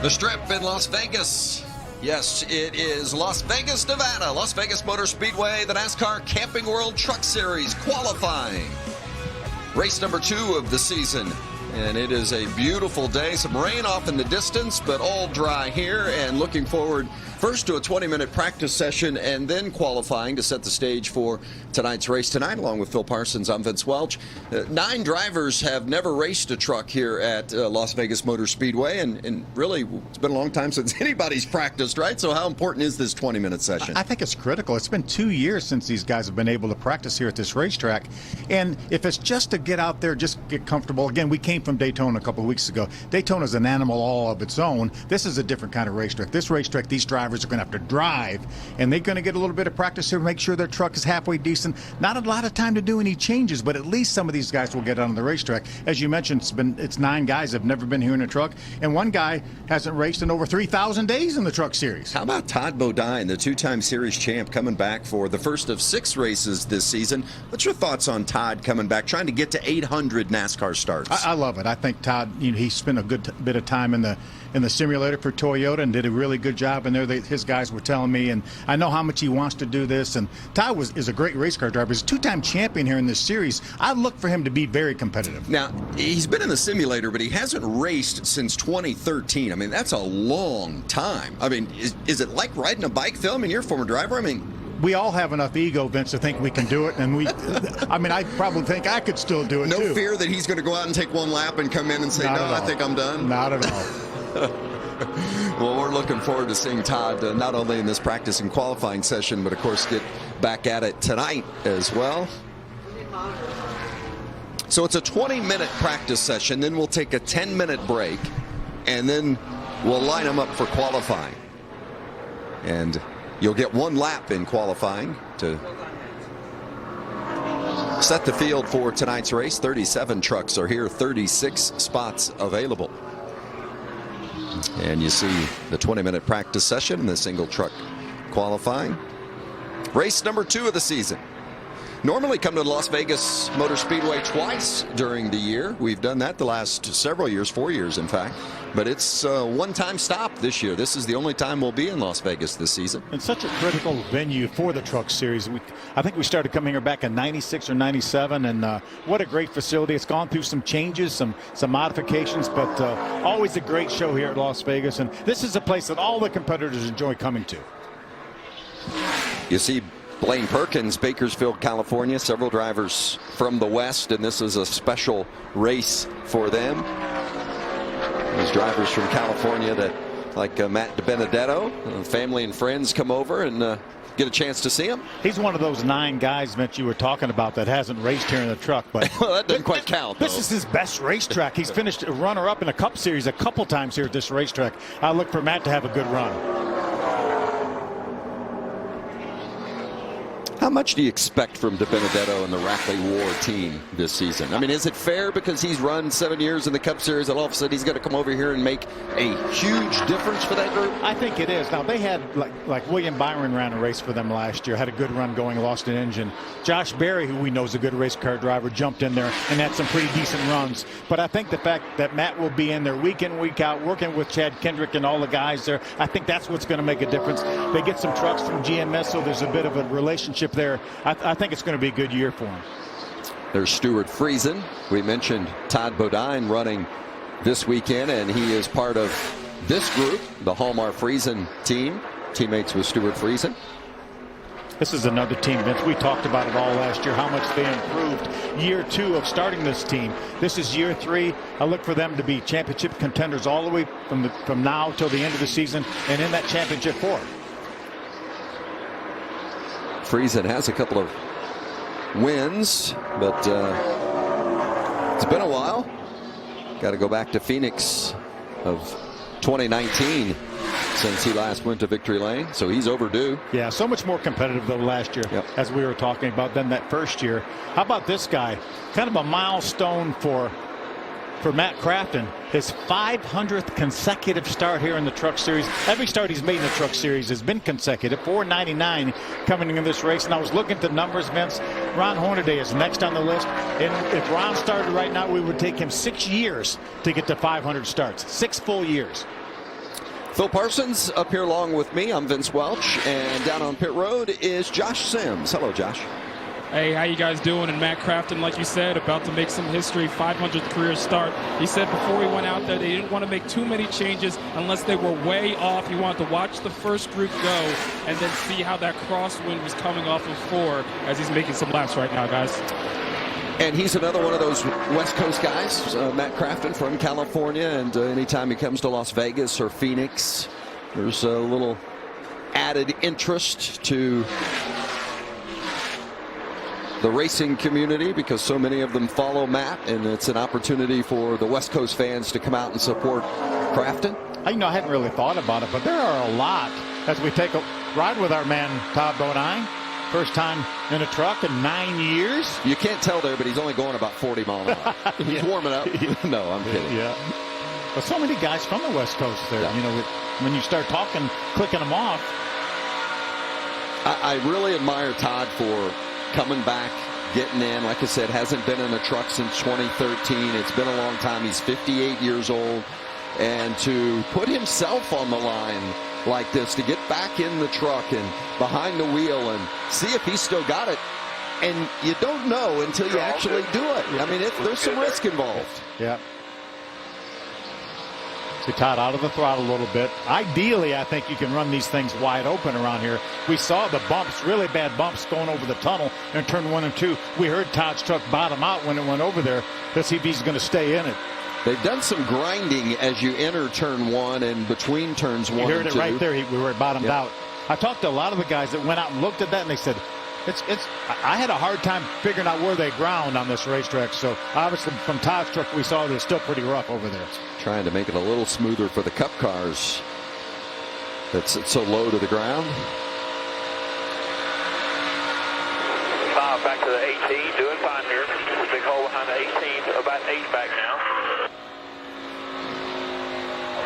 The Strip in Las Vegas. Yes, it is Las Vegas, Nevada. Las Vegas Motor Speedway, the NASCAR Camping World Truck Series qualifying. Race number 2 of the season. And it is a beautiful day. Some rain off in the distance, but all dry here. And looking forward first to a 20-minute practice session and then qualifying to set the stage for tonight's race tonight. Along with Phil Parsons, I'm Vince Welch. 9 drivers have never raced a truck here at Las Vegas Motor Speedway. And really, it's been a long time since anybody's practiced, right? So how important is this 20-minute session? I think it's critical. It's been 2 years since these guys have been able to practice here at this racetrack. And if it's just to get out there, just get comfortable. Again, we came from Daytona a couple of weeks ago. Daytona is an animal all of its own. This is a different kind of racetrack. This racetrack, these drivers are going to have to drive, and they're going to get a little bit of practice here to make sure their truck is halfway decent. Not a lot of time to do any changes, but at least some of these guys will get on the racetrack. As you mentioned, it's 9 guys that have never been here in a truck, and one guy hasn't raced in over 3,000 days in the Truck Series. How about Todd Bodine, the 2-time series champ, coming back for the first of 6 races this season? What's your thoughts on Todd coming back, trying to get to 800 NASCAR starts? I love it. I think Todd, he spent a good bit of time in the simulator for Toyota and did a really good job in there. His guys were telling me, and I know how much he wants to do this. And Todd is a great race car driver. He's a 2-time champion here in this series. I look for him to be very competitive. Now, he's been in the simulator, but he hasn't raced since 2013. I mean, that's a long time. I mean, is it like riding a bike, Phil? I mean, you're a former driver. I mean, we all have enough ego, Vince, to think we can do it, and I probably think I could still do it, too. No fear that he's going to go out and take one lap and come in and say, no, I think I'm done? Not at all. Well, we're looking forward to seeing Todd not only in this practice and qualifying session, but, of course, get back at it tonight as well. So it's a 20-minute practice session, then we'll take a 10-minute break, and then we'll line them up for qualifying. And you'll get 1 lap in qualifying to set the field for tonight's race. 37 trucks are here, 36 spots available. And you see the 20-minute practice session in the single truck qualifying. Race number 2 of the season. Normally come to Las Vegas Motor Speedway twice during the year. We've done that the last several years, 4 years in fact. But it's a one-time stop this year. This is the only time we'll be in Las Vegas this season. It's such a critical venue for the Truck Series. I think we started coming here back in '96 or '97, and what a great facility. It's gone through some changes, some modifications, but always a great show here at Las Vegas. And this is a place that all the competitors enjoy coming to. You see Blaine Perkins, Bakersfield, California. Several drivers from the West, and this is a special race for them. These drivers from California that, like Matt DiBenedetto, family and friends come over and get a chance to see him. He's one of those 9 guys, Mitch, you were talking about that hasn't raced here in the truck. But well, that doesn't quite count, though. This is his best racetrack. He's finished a runner-up in a Cup Series a couple times here at this racetrack. I look for Matt to have a good run. How much do you expect from DiBenedetto and the Rackley War team this season? I mean, is it fair because he's run 7 years in the Cup Series and all of a sudden he's going to come over here and make a huge difference for that group? I think it is. Now, they had, like William Byron ran a race for them last year, had a good run going, lost an engine. Josh Berry, who we know is a good race car driver, jumped in there and had some pretty decent runs. But I think the fact that Matt will be in there week in, week out, working with Chad Kendrick and all the guys there, I think that's what's going to make a difference. They get some trucks from GMS, so there's a bit of a relationship there. I think it's going to be a good year for him. There's Stuart Friesen. We mentioned Todd Bodine running this weekend, and he is part of this group, the Hallmark Friesen team, teammates with Stuart Friesen. This is another team, Vince. We talked about it all last year, how much they improved. Year 2 of starting this team. This is year 3. I look for them to be championship contenders all the way from now till the end of the season and in that championship 4. Friesen has a couple of wins, but it's been a while. Got to go back to Phoenix of 2019 since he last went to Victory Lane, so he's overdue. Yeah, so much more competitive though last year, as we were talking about, than that first year. How about this guy? Kind of a milestone for Matt Crafton, his 500th consecutive start here in the Truck Series. Every start he's made in the Truck Series has been consecutive. 499 coming in this race. And I was looking at the numbers, Vince. Ron Hornaday is next on the list. And if Ron started right now, we would take him 6 years to get to 500 starts. 6 full years. Phil Parsons up here along with me. I'm Vince Welch, and down on pit road is Josh Sims. Hello, Josh. Hey, how you guys doing? And Matt Crafton, like you said, about to make some history, 500th career start. He said before he went out there, they didn't want to make too many changes unless they were way off. He wanted to watch the first group go and then see how that crosswind was coming off of 4 as he's making some laps right now, guys. And he's another one of those West Coast guys, Matt Crafton from California, and anytime he comes to Las Vegas or Phoenix, there's a little added interest to the racing community because so many of them follow Matt, and it's an opportunity for the West Coast fans to come out and support Crafton. I hadn't really thought about it, but there are a lot as we take a ride with our man Todd Bodine. First time in a truck in 9 years. You can't tell there, but he's only going about 40 miles an hour. He's warming up. No, I'm kidding. Yeah. But so many guys from the West Coast there. Yeah. When you start talking, clicking them off. I really admire Todd for coming back, getting in. Like I said, hasn't been in a truck since 2013. It's been a long time. He's 58 years old. And to put himself on the line like this, to get back in the truck and behind the wheel and see if he's still got it. And you don't know until you actually do it. I mean, there's some risk involved. Yeah. See Todd out of the throttle a little bit. Ideally, I think you can run these things wide open around here. We saw the bumps, really bad bumps going over the tunnel in turn 1 and 2. We heard Todd's truck bottom out when it went over there. Let's see if he's going to stay in it. They've done some grinding as you enter turn 1 and between turns 1 and 2. You heard it right there. We were bottomed out. I talked to a lot of the guys that went out and looked at that, and they said, I had a hard time figuring out where they ground on this racetrack. So obviously from Todd's truck we saw they're still pretty rough over there. Trying to make it a little smoother for the Cup cars. That's so low to the ground. Back to the 18, doing fine here. Big hole behind the 18, about 8 back now.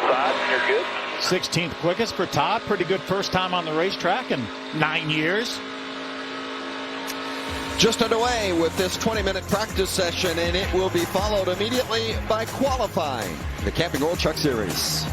Side, you're good. 16th quickest for Todd. Pretty good first time on the racetrack in 9 years. Just underway with this 20-minute practice session, and it will be followed immediately by qualifying the Camping World Truck Series.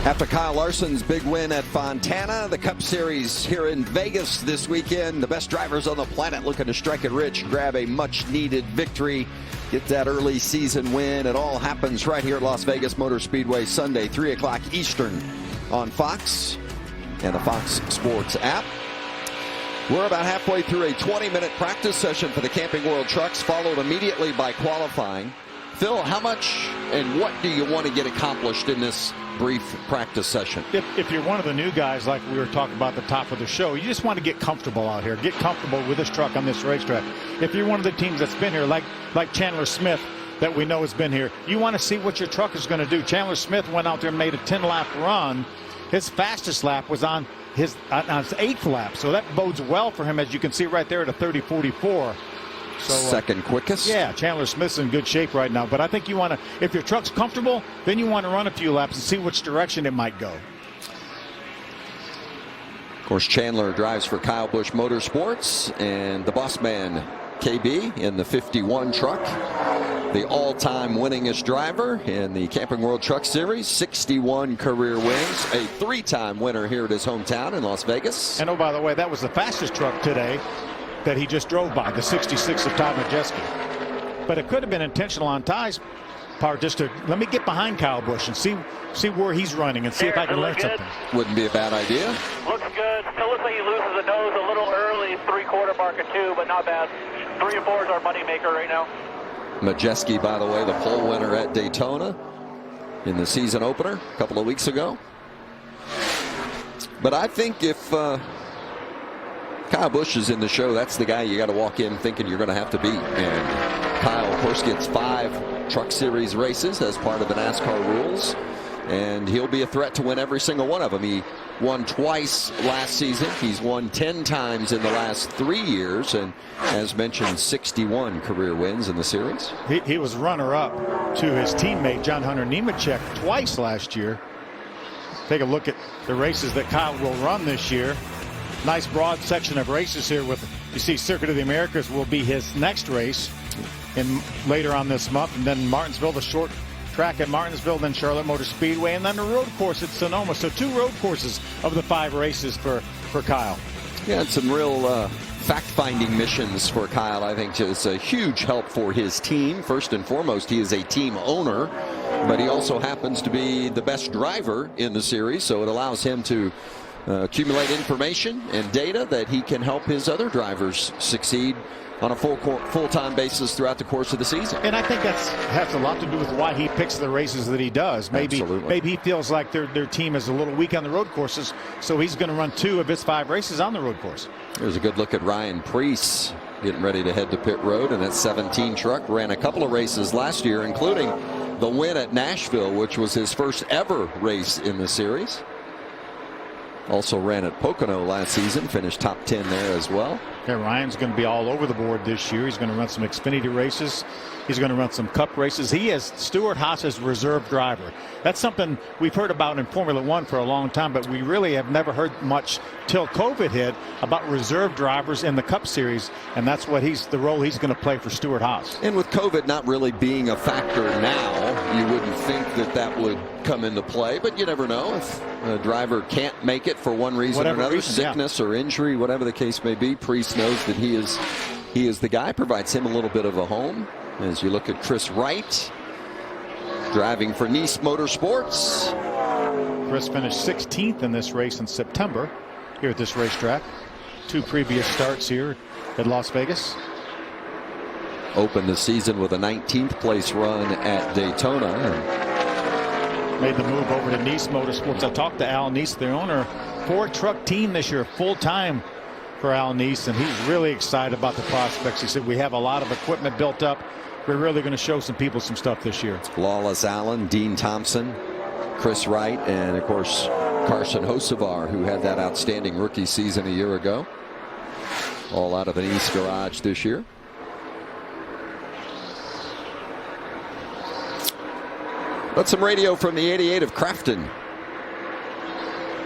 After Kyle Larson's big win at Fontana, the Cup Series here in Vegas this weekend, the best drivers on the planet looking to strike it rich, grab a much-needed victory, get that early season win. It all happens right here at Las Vegas Motor Speedway Sunday, 3 o'clock Eastern on Fox and the Fox Sports app. We're about halfway through a 20-minute practice session for the Camping World Trucks, followed immediately by qualifying. Phil, how much and what do you want to get accomplished in this brief practice session? If you're one of the new guys, like we were talking about at the top of the show, you just want to get comfortable out here. Get comfortable with this truck on this racetrack. If you're one of the teams that's been here, like Chandler Smith, that we know has been here, you want to see what your truck is going to do. Chandler Smith went out there and made a 10-lap run. His fastest lap was on his 8th lap, so that bodes well for him, as you can see right there at a 30.44. So, second quickest. Yeah, Chandler Smith's in good shape right now. But I think you want to, if your truck's comfortable, then you want to run a few laps and see which direction it might go. Of course, Chandler drives for Kyle Busch Motorsports, and the boss man, KB, in the 51 truck. The all-time winningest driver in the Camping World Truck Series, 61 career wins, a 3-time winner here at his hometown in Las Vegas. And oh, by the way, that was the fastest truck today that he just drove by, the 66 of Todd Majeski. But it could have been intentional on Ty's part, just to let me get behind Kyle Busch and see where he's running and see if I can learn something. Wouldn't be a bad idea. Looks good. Still looks like he loses the nose a little early, 3/4 mark of 2, but not bad. 3 and 4 is our money maker right now. Majeski, by the way, the pole winner at Daytona in the season opener a couple of weeks ago. But I think if Kyle Busch is in the show, that's the guy you got to walk in thinking you're going to have to beat. And Kyle, of course, gets 5 Truck Series races as part of the NASCAR rules, and he'll be a threat to win every single one of them. He won twice last season. He's won 10 times in the last 3 years, and as mentioned, 61 career wins in the series. He was runner-up to his teammate John Hunter Nemechek twice last year. Take a look at the races that Kyle will run this year. Nice broad section of races here with, you see, Circuit of the Americas will be his next race. later on this month, and then Martinsville, the short track at Martinsville, then Charlotte Motor Speedway, and then the road course at Sonoma. So 2 road courses of the 5 races for Kyle. Yeah, it's some real fact-finding missions for Kyle. I think it's a huge help for his team. First and foremost, he is a team owner, but he also happens to be the best driver in the series, so it allows him to accumulate information and data that he can help his other drivers succeed on a full-time basis throughout the course of the season. And I think that has a lot to do with why he picks the races that he does. Maybe he feels like their team is a little weak on the road courses, so he's going to run 2 of his 5 races on the road course. There's a good look at Ryan Preece getting ready to head to pit road, and that 17 truck ran a couple of races last year, including the win at Nashville, which was his first ever race in the series. Also ran at Pocono last season, finished top 10 there as well. Yeah, Ryan's going to be all over the board this year. He's going to run some Xfinity races. He's going to run some Cup races. He has Stuart Haas as reserve driver. That's something we've heard about in Formula One for a long time, but we really have never heard much till COVID hit about reserve drivers in the Cup Series, and that's what the role he's going to play for Stuart Haas. And with COVID not really being a factor now, you wouldn't think that would come into play, but you never know. If a driver can't make it for one reason or another, sickness or injury, whatever the case may be, Preece knows that he is the guy, provides him a little bit of a home. As you look at Chris Wright driving for Nice Motorsports. Chris finished 16th in this race in September here at this racetrack. 2 previous starts here at Las Vegas. Opened the season with a 19th place run at Daytona. Made the move over to Nice Motorsports. I talked to Al Nice, their owner. 4-truck team this year, full-time for Al Nice, and he's really excited about the prospects. He said, we have a lot of equipment built up. We're really going to show some people some stuff this year. Lawless Allen, Dean Thompson, Chris Wright, and of course Carson Hocevar, who had that outstanding rookie season a year ago. All out of an East garage this year. That's some radio from the 88 of Crafton.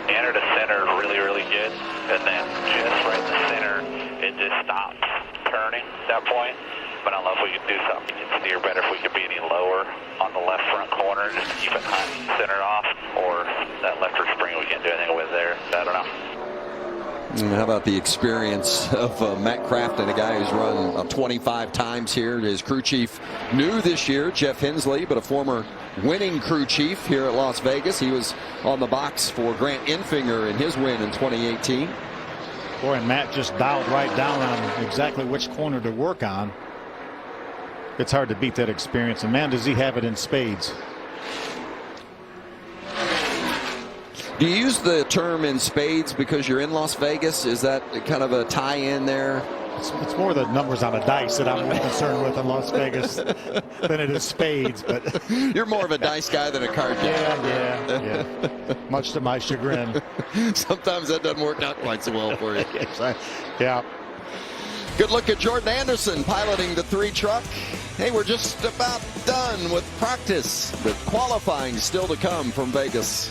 Enter to center, really, really good. And then just right in the center, it just stops turning at that point. But I don't know if we could do something to steer better, if we could be any lower on the left front corner, just to keep it centered off, or that left rear spring we can't do anything with there. I don't know. How about the experience of Matt Crafton, a guy who's run 25 times here. His crew chief new this year, Jeff Hensley, but a former winning crew chief here at Las Vegas. He was on the box for Grant Enfinger in his win in 2018. Boy, and Matt just dialed right down on exactly which corner to work on. It's hard to beat that experience, and man, does he have it in spades. Do you use the term in spades because you're in Las Vegas? Is that kind of a tie-in there? It's more the numbers on a dice that I'm more concerned with in Las Vegas than it is spades. But you're more of a dice guy than a card guy. Yeah. Much to my chagrin. Sometimes that doesn't work out quite so well for you. Yeah. Good look at Jordan Anderson piloting the 3 truck. Hey, we're just about done with practice, but qualifying still to come from Vegas.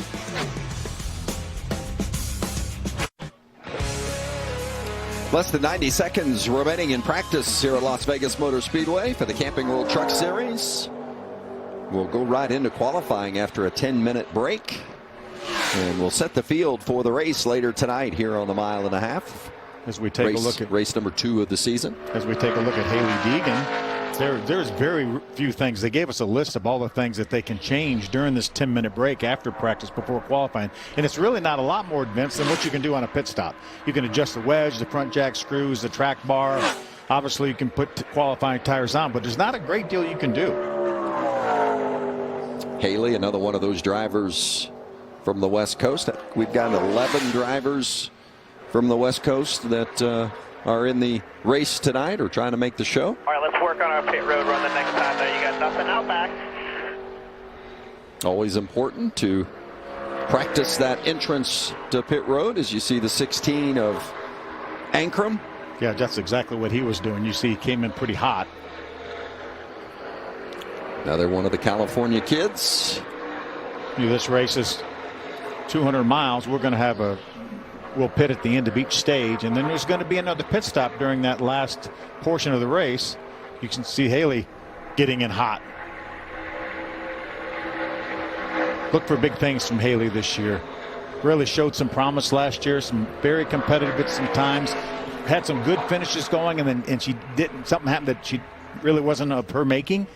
Less than 90 seconds remaining in practice here at Las Vegas Motor Speedway for the Camping World Truck Series. We'll go right into qualifying after a 10-minute break. And we'll set the field for the race later tonight here on the 1.5 miles. As we take a look at race number 2 of the season. As we take a look at Haley Deegan, there's very few things. They gave us a list of all the things that they can change during this 10-minute break after practice before qualifying. And it's really not a lot more advanced than what you can do on a pit stop. You can adjust the wedge, the front jack screws, the track bar. Obviously, you can put qualifying tires on, but there's not a great deal you can do. Haley, another one of those drivers from the West Coast. We've got 11 drivers from the West Coast that are in the race tonight or trying to make the show. All right, let's work on our pit road run the next time. There, you got nothing out back. Always important to practice that entrance to pit road as you see the 16 of Ankrum. Yeah, that's exactly what he was doing. You see he came in pretty hot. Another one of the California kids. This race is 200 miles. We're going to have we'll pit at the end of each stage, and then there's going to be another pit stop during that last portion of the race. you can see Haley getting in hot. Look for big things from Haley this year. Really showed some promise last year, some very competitive at some times. Had some good finishes going, and she didn't. Something happened that she really wasn't of her making.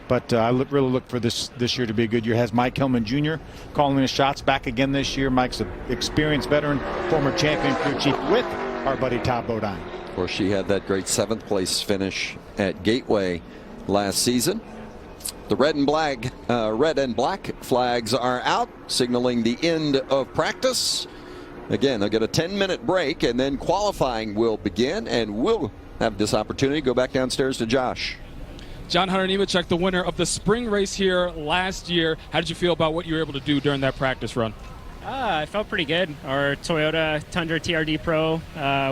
But I really look for this year to be a good year. Has Mike Hillman Jr. calling the shots back again this year. Mike's an experienced veteran, former champion crew chief with our buddy Todd Bodine. Of course, she had that great 7th place finish at Gateway last season. The red and black flags are out, signaling the end of practice. Again, they'll get a 10-minute break, and then qualifying will begin, and we'll have this opportunity to go back downstairs to Josh. John Hunter Nemechek, the winner of the spring race here last year. How did you feel about what you were able to do during that practice run? I felt pretty good. Our Toyota Tundra TRD Pro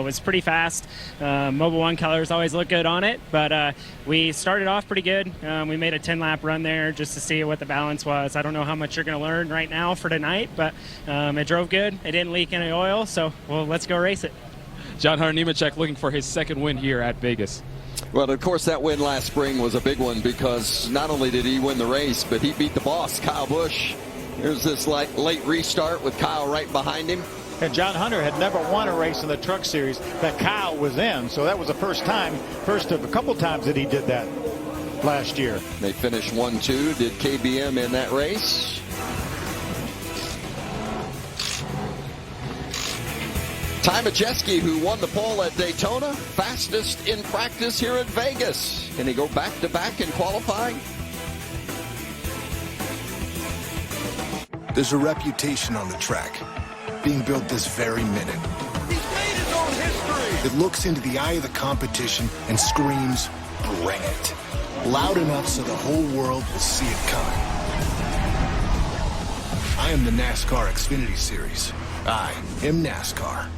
was pretty fast. Mobile One colors always look good on it, but we started off pretty good. We made a 10-lap run there just to see what the balance was. I don't know how much you're going to learn right now for tonight, but it drove good. It didn't leak any oil, so well, let's go race it. John Hunter Nemechek looking for his 2nd win here at Vegas. Well, of course, that win last spring was a big one because not only did he win the race, but he beat the boss, Kyle Busch. Here's this late restart with Kyle right behind him. And John Hunter had never won a race in the Truck Series that Kyle was in, so that was the first of a couple times that he did that last year. They finished 1-2, did KBM in that race. Ty Majeski, who won the pole at Daytona, fastest in practice here at Vegas. Can he go back-to-back in qualifying? There's a reputation on the track, being built this very minute. He's made his own history! It looks into the eye of the competition and screams, bring it. Loud enough so the whole world will see it coming. I am the NASCAR Xfinity Series. I am NASCAR.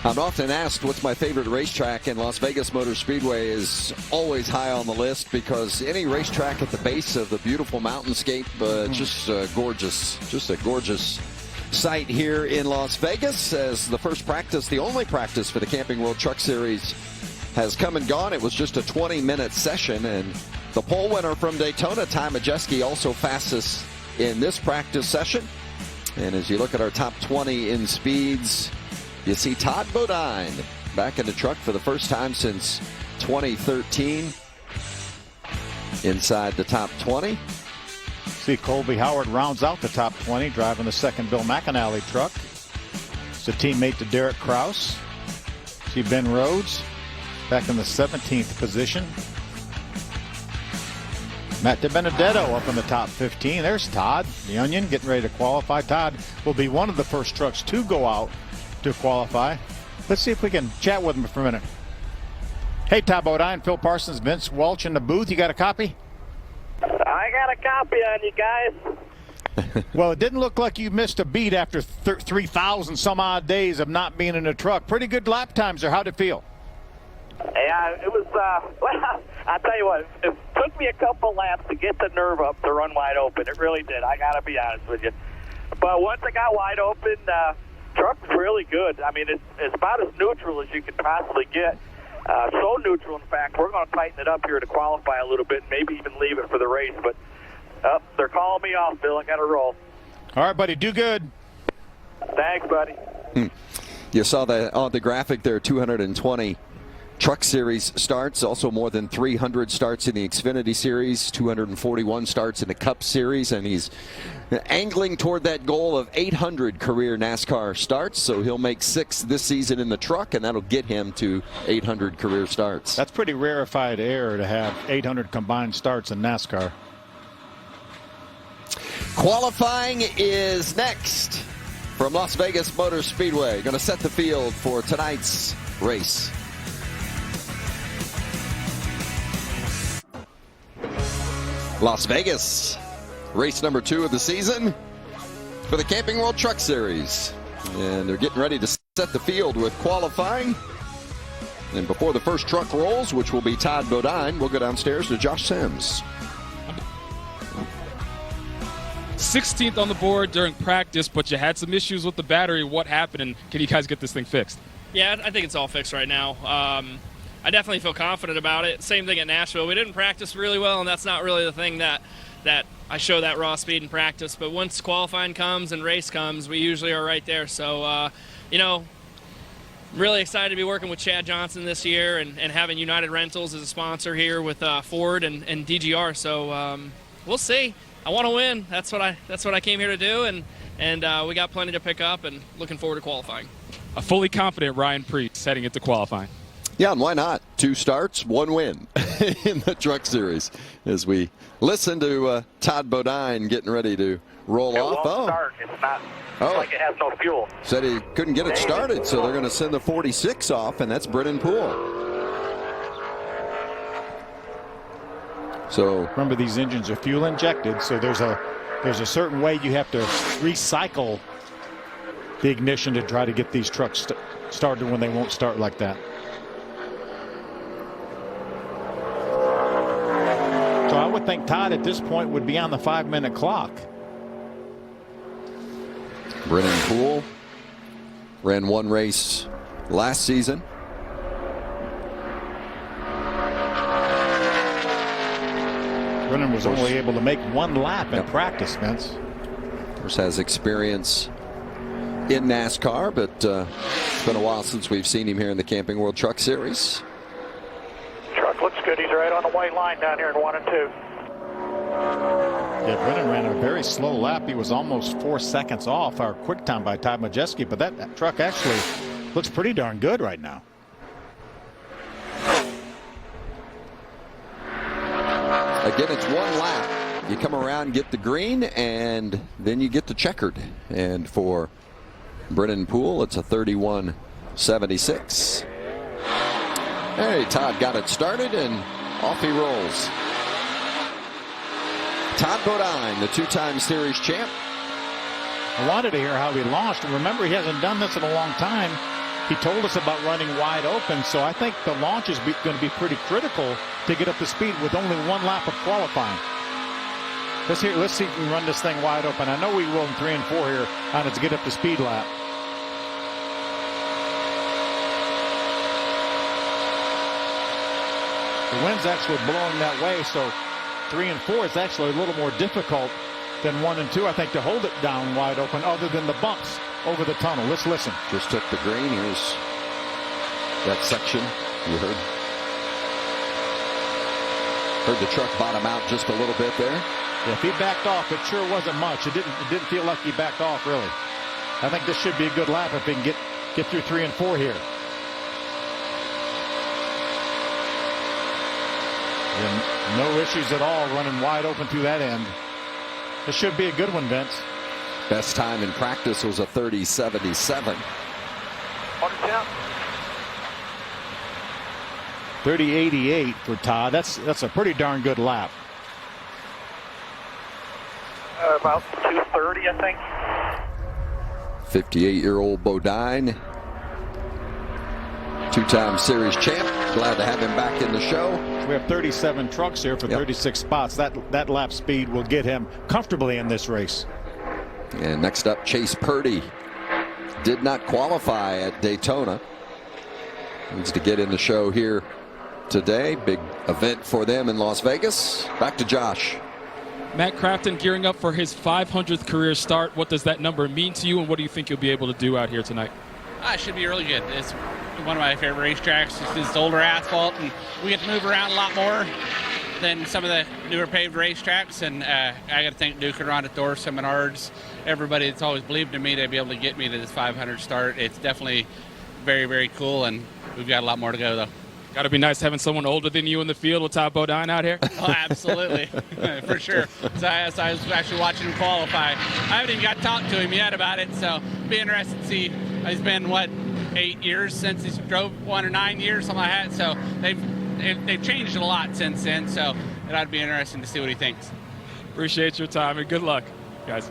I'm often asked what's my favorite racetrack, and Las Vegas Motor Speedway is always high on the list because any racetrack at the base of the beautiful mountainscape, just a gorgeous sight here in Las Vegas as the first practice, the only practice for the Camping World Truck Series has come and gone. It was just a 20-minute session, and the pole winner from Daytona, Ty Majeski, also fastest in this practice session. And as you look at our top 20 in speeds, you see Todd Bodine back in the truck for the first time since 2013 inside the top 20. See Colby Howard rounds out the top 20 driving the 2nd Bill McAnally truck. It's a teammate to Derek Kraus. See Ben Rhodes back in the 17th position. Matt DiBenedetto up in the top 15. There's Todd, the Onion, getting ready to qualify. Todd will be one of the first trucks to go out to qualify. Let's see if we can chat with him for a minute. Hey, Todd Bodine, Phil Parsons, Vince Welch in the booth. You got a copy? I got a copy on you guys. Well, it didn't look like you missed a beat after 3,000 some odd days of not being in a truck. Pretty good lap times there. How'd it feel? Yeah, it was, well, I'll tell you what, it took me a couple laps to get the nerve up to run wide open. It really did. I got to be honest with you. But once I got wide open, truck was really good. I mean, it's about as neutral as you could possibly get. So neutral, in fact, we're going to tighten it up here to qualify a little bit, maybe even leave it for the race. But they're calling me off, Bill. I got to roll. All right, buddy. Do good. Thanks, buddy. You saw that on the graphic there, 220 Truck Series starts, also more than 300 starts in the Xfinity Series, 241 starts in the Cup Series, and he's angling toward that goal of 800 career NASCAR starts, so he'll make 6 this season in the truck, and that'll get him to 800 career starts. That's pretty rarefied air to have 800 combined starts in NASCAR. Qualifying is next from Las Vegas Motor Speedway. Going to set the field for tonight's race. Las Vegas, race number 2 of the season for the Camping World Truck Series. And they're getting ready to set the field with qualifying. And before the first truck rolls, which will be Todd Bodine, we'll go downstairs to Josh Sims. 16th on the board during practice, but you had some issues with the battery. What happened, and can you guys get this thing fixed? Yeah, I think it's all fixed right now. I definitely feel confident about it. Same thing at Nashville. We didn't practice really well, and that's not really the thing that I show that raw speed in practice. But once qualifying comes and race comes, we usually are right there. So, really excited to be working with Chad Johnson this year and having United Rentals as a sponsor here with Ford and DGR. So we'll see. I want to win. That's what I came here to do, and we got plenty to pick up, and looking forward to qualifying. A fully confident Ryan Preece heading into qualifying. Yeah, and why not? 2 starts, 1 win in the Truck Series as we listen to Todd Bodine getting ready to roll off. Start. It's not like it has no fuel. Said he couldn't get it started, so they're going to send the 46 off, and that's Brennan Poole. So remember, these engines are fuel injected, so there's a certain way you have to recycle the ignition to try to get these trucks started when they won't start like that. So I would think Todd at this point would be on the 5-minute clock. Brennan Poole ran 1 race last season. Brennan was only able to make 1 lap in practice, Vince. Of course, has experience in NASCAR, but it's been a while since we've seen him here in the Camping World Truck Series. Truck looks good. He's right on the white line down here in 1 and 2. Yeah, Brennan ran a very slow lap. He was almost 4 seconds off our quick time by Todd Majeski, but that truck actually looks pretty darn good right now. Again, it's 1 lap. You come around, get the green, and then you get the checkered. And for Brennan Poole, it's a 31.76. Hey, Todd got it started, and off he rolls. Todd Bodine, the 2-time series champ. I wanted to hear how he launched. And remember, he hasn't done this in a long time. He told us about running wide open, so I think the launch is going to be pretty critical to get up to speed with only 1 lap of qualifying. Let's see if we can run this thing wide open. I know we will in 3 and 4 here on its get up to speed lap. The wind's actually blowing that way, so 3 and 4 is actually a little more difficult than 1 and 2, I think, to hold it down wide open other than the bumps over the tunnel. Let's listen. Just took the green. Here's that section you heard. Heard the truck bottom out just a little bit there. Yeah, if he backed off, it sure wasn't much. It didn't feel like he backed off, really. I think this should be a good lap if he can get through 3 and 4 here. And no issues at all running wide open through that end. This should be a good one, Vince. Best time in practice was a 30.77. 30.88 for Todd. That's a pretty darn good lap. About 2:30, I think. 58-year-old Bodine, 2-time series champ. Glad to have him back in the show. We have 37 trucks here for 36 spots. That lap speed will get him comfortably in this race. And next up, Chase Purdy. Did not qualify at Daytona. Needs to get in the show here today. Big event for them in Las Vegas. Back to Josh. Matt Crafton gearing up for his 500th career start. What does that number mean to you, and what do you think you'll be able to do out here tonight? It should be really good. It's one of my favorite racetracks. It's older asphalt, and we get to move around a lot more than some of the newer paved racetracks. And I got to thank Duke and Rhonda Thorson, Menards, everybody that's always believed in me to be able to get me to this 500 start. It's definitely very, very cool, and we've got a lot more to go, though. Got to be nice having someone older than you in the field with Todd Bodine out here. Oh, absolutely. For sure. So I was actually watching him qualify. I haven't even got to talk to him yet about it, so it'll be interesting to see. He's been, 8 years since he's drove one, or 9 years, something like that. So they've changed a lot since then, so it'd be interesting to see what he thinks. Appreciate your time, and good luck, guys.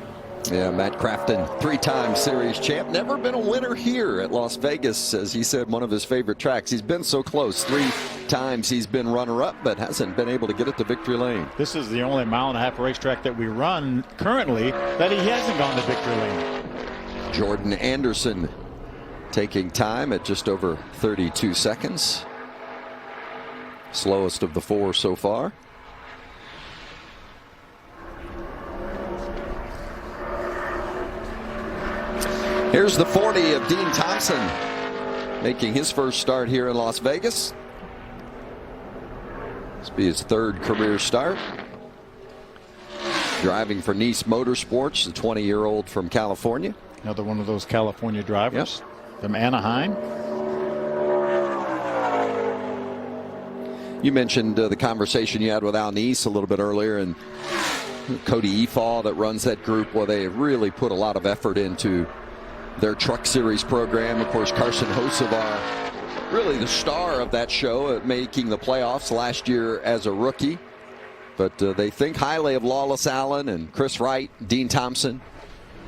Yeah, Matt Crafton, 3-time series champ. Never been a winner here at Las Vegas, as he said, one of his favorite tracks. He's been so close. 3 times he's been runner-up, but hasn't been able to get it to victory lane. This is the only mile-and-a-half racetrack that we run currently that he hasn't gone to victory lane. Jordan Anderson taking time at just over 32 seconds. Slowest of the 4 so far. Here's the 40 of Dean Thompson, making his first start here in Las Vegas. This will be his 3rd career start. Driving for Nice Motorsports, the 20-year-old from California. Another one of those California drivers from Anaheim. You mentioned the conversation you had with Al Nice a little bit earlier, and Cody Efall that runs that group. Well, they really put a lot of effort into their Truck Series program. Of course, Carson Hocevar, really the star of that show, at making the playoffs last year as a rookie. But they think highly of Lawless Allen and Chris Wright, Dean Thompson.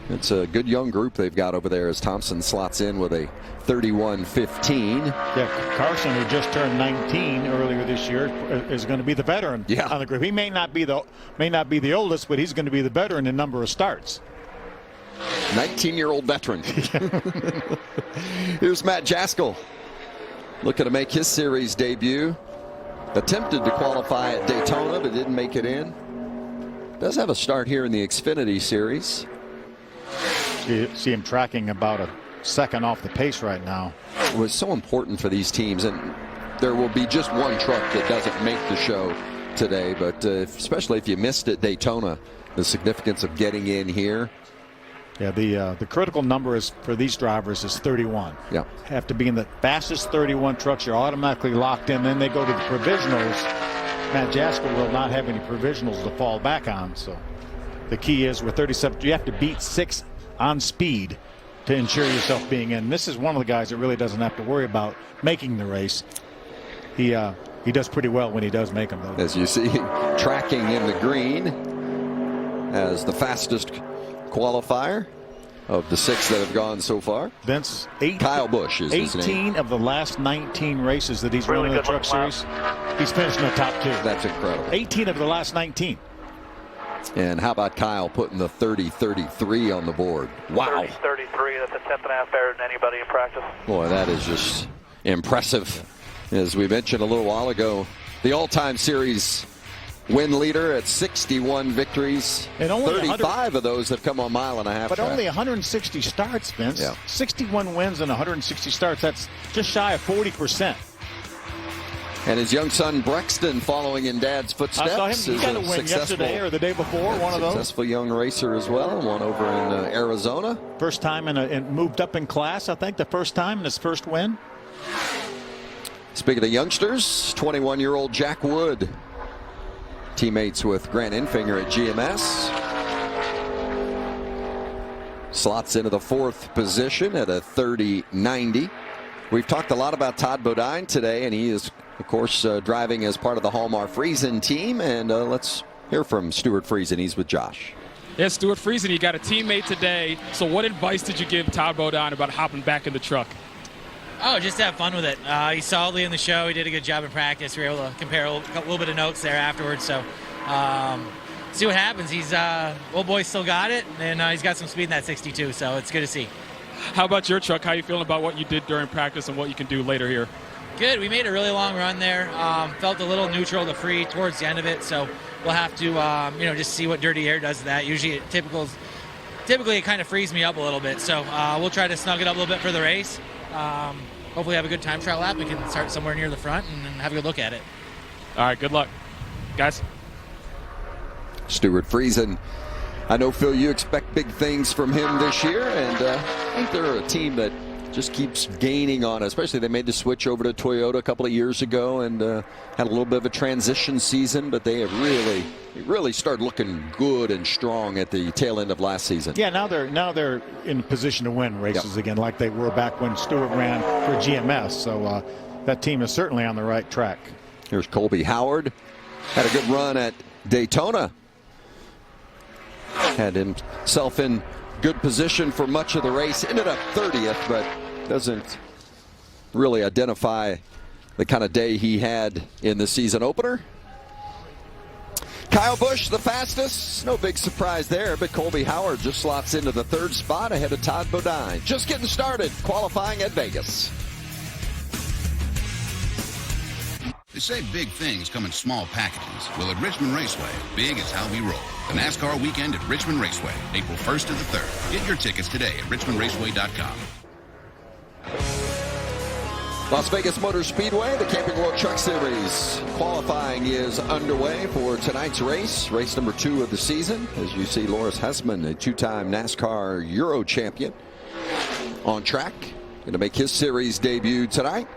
It's a good young group they've got over there as Thompson slots in with a 31-15. Yeah, Carson, who just turned 19 earlier this year, is going to be the veteran on the group. He may not be the oldest, but he's going to be the veteran in number of starts. 19-year-old veteran. Here's Matt Jaskell, looking to make his series debut. Attempted to qualify at Daytona, but didn't make it in. Does have a start here in the Xfinity Series. You see him tracking about a second off the pace right now. It was so important for these teams, and there will be just one truck that doesn't make the show today, but especially if you missed at Daytona, the significance of getting in here. Yeah, the critical number is for these drivers is 31. Yeah, have to be in the fastest 31 trucks. You're automatically locked in. Then they go to the provisionals. Matt Jaskell will not have any provisionals to fall back on. So the key is with 37, you have to beat 6 on speed to ensure yourself being in. This is one of the guys that really doesn't have to worry about making the race. He does pretty well when he does make them, though. As you see, tracking in the green as the fastest qualifier of the 6 that have gone so far. Vince, Kyle Busch is his name. 18 of the last 19 races that he's run in the Truck Series, he's finished in the top 2. That's incredible. 18 of the last 19. And how about Kyle putting the 30-33 on the board? Wow. 30-33, that's a 10th and a half better than anybody in practice. Boy, that is just impressive. As we mentioned a little while ago, the all-time series win leader at 61 victories. And only 35 of those have come on mile-and-a-half But track. only 160 starts, Vince. Yeah. 61 wins and 160 starts. That's just shy of 40%. And his young son Brexton following in Dad's footsteps. I saw him. He got a win yesterday or the day before, one of those. Successful young racer as well. One over in Arizona. First time and moved up in class, I think, the first time in his first win. Speaking of youngsters, 21-year-old Jack Wood. Teammates with Grant Enfinger at GMS. Slots into the 4th position at a 30-90. We've talked a lot about Todd Bodine today, and he is, of course, driving as part of the Hallmar Friesen team. And let's hear from Stuart Friesen. He's with Josh. Yes, Stuart Friesen, you got a teammate today. So what advice did you give Todd Bodine about hopping back in the truck? Oh, just have fun with it. He saw Lee in the show. He did a good job in practice. We were able to compare a little bit of notes there afterwards. So see what happens. He's old boy still got it, and he's got some speed in that 62. So it's good to see. How about your truck? How you feeling about what you did during practice and what you can do later here? Good. We made a really long run there. Felt a little neutral to free towards the end of it. So we'll have to just see what dirty air does to that. Usually typically it kind of frees me up a little bit. So we'll try to snug it up a little bit for the race. Hopefully have a good time trial lap. We can start somewhere near the front and have a good look at it. All right, good luck, guys. Stuart Friesen. I know, Phil, you expect big things from him this year, and I think they're a team that just keeps gaining on it. Especially they made the switch over to Toyota a couple of years ago and had a little bit of a transition season, but they have really started looking good and strong at the tail end of last season. Yeah, now they're in position to win races again, like they were back when Stewart ran for GMS. So that team is certainly on the right track. Here's Colby Howard. Had a good run at Daytona. Had himself in good position for much of the race. Ended up 30th, but doesn't really identify the kind of day he had in the season opener. Kyle Busch, the fastest. No big surprise there, but Colby Howard just slots into the 3rd spot ahead of Todd Bodine. Just getting started, qualifying at Vegas. They say big things come in small packages. Well, at Richmond Raceway, big is how we roll. The NASCAR weekend at Richmond Raceway, April 1st to the 3rd. Get your tickets today at richmondraceway.com. Las Vegas Motor Speedway, the Camping World Truck Series. Qualifying is underway for tonight's race, race number 2 of the season. As you see, Loris Hessman, a 2-time NASCAR Euro champion, on track. Going to make his series debut tonight.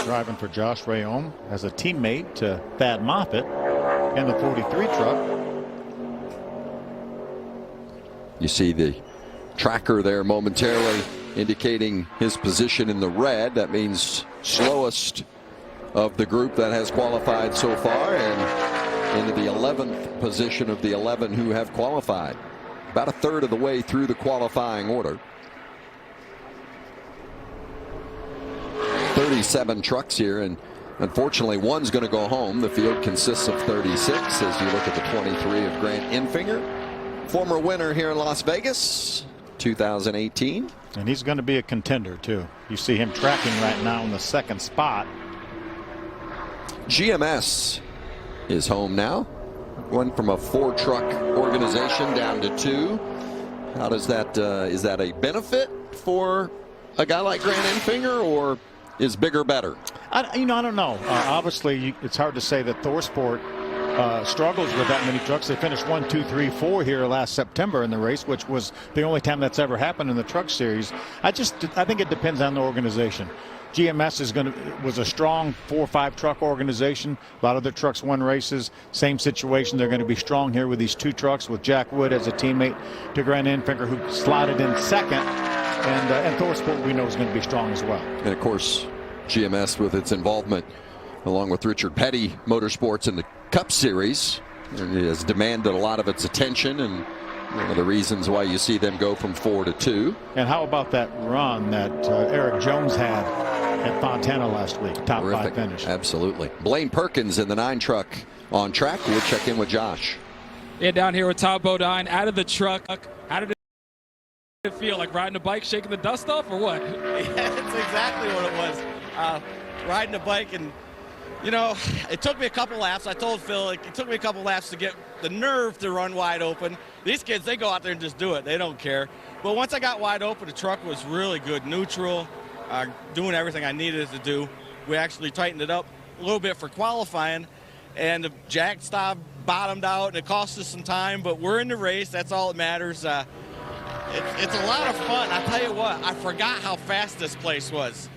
Driving for Josh Rayom as a teammate to Thad Moffitt in the 43 truck. You see the tracker there momentarily indicating his position in the red. That means slowest of the group that has qualified so far, and into the 11th position of the 11 who have qualified. About a third of the way through the qualifying order. 37 trucks here, and unfortunately one's going to go home. The field consists of 36 as you look at the 23 of Grant Enfinger, former winner here in Las Vegas 2018. And he's going to be a contender too. You see him tracking right now in the 2nd spot. GMS is home now. Went from a 4-truck organization down to 2. How does that is that a benefit for a guy like Grant Enfinger, or is bigger better? I don't know. Obviously, it's hard to say that ThorSport struggles with that many trucks. They finished 1, 2, 3, 4 here last September in the race, which was the only time that's ever happened in the truck series. I think it depends on the organization. GMS was a strong 4 or 5 truck organization. A lot of their trucks won races. Same situation. They're going to be strong here with these 2 trucks with Jack Wood as a teammate to Grant Enfinger, who slotted in 2nd. And ThorSport we know is going to be strong as well. And of course, GMS with its involvement along with Richard Petty Motorsports in the Cup Series, it has demanded a lot of its attention, and one of the reasons why you see them go from 4 to 2. And how about that run that Eric Jones had at Fontana last week? Top Terrific. 5 finish. Absolutely. Blaine Perkins in the 9 truck on track. We'll check in with Josh. Yeah, down here with Todd Bodine out of the truck. How did it feel? Like riding a bike, shaking the dust off, or what? Yeah, that's exactly what it was. Riding a bike, and you know, it took me a couple laps. I told Phil it took me a couple laps to get the nerve to run wide open. These kids, they go out there and just do it. They don't care. But once I got wide open, the truck was really good, neutral, doing everything I needed it to do. We actually tightened it up a little bit for qualifying, and the jack stop bottomed out, and it cost us some time, but we're in the race. That's all that matters. It's a lot of fun. I tell you what, I forgot how fast this place was.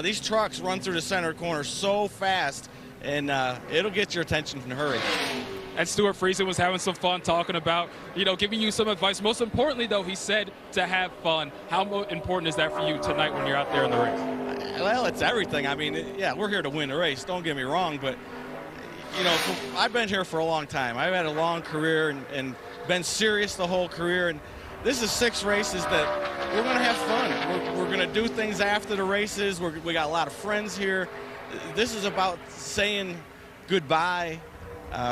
These trucks run through the center corner so fast, and it'll get your attention in a hurry. And Stuart Friesen was having some fun talking about, giving you some advice. Most importantly, though, he said to have fun. How important is that for you tonight when you're out there in the race? Well, it's everything. I mean, yeah, we're here to win the race. Don't get me wrong, but, I've been here for a long time. I've had a long career and been serious the whole career, and this is 6 races that we're going to have fun. We're going to do things after the races. We got a lot of friends here. This is about saying goodbye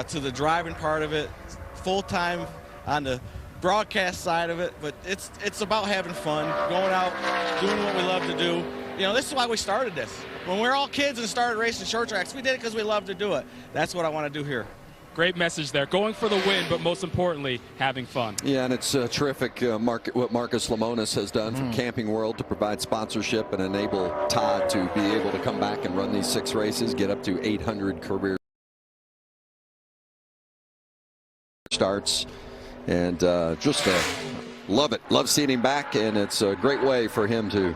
to the driving part of it, full-time on the broadcast side of it, but it's about having fun, going out, doing what we love to do. This is why we started this. When we were all kids and started racing short tracks, we did it because we love to do it. That's what I want to do here. Great message there. Going for the win, but most importantly, having fun. Yeah, and it's terrific what Marcus Lemonis has done from Camping World to provide sponsorship and enable Todd to be able to come back and run these 6 races, get up to 800 career starts, and just love it. Love seeing him back, and it's a great way for him to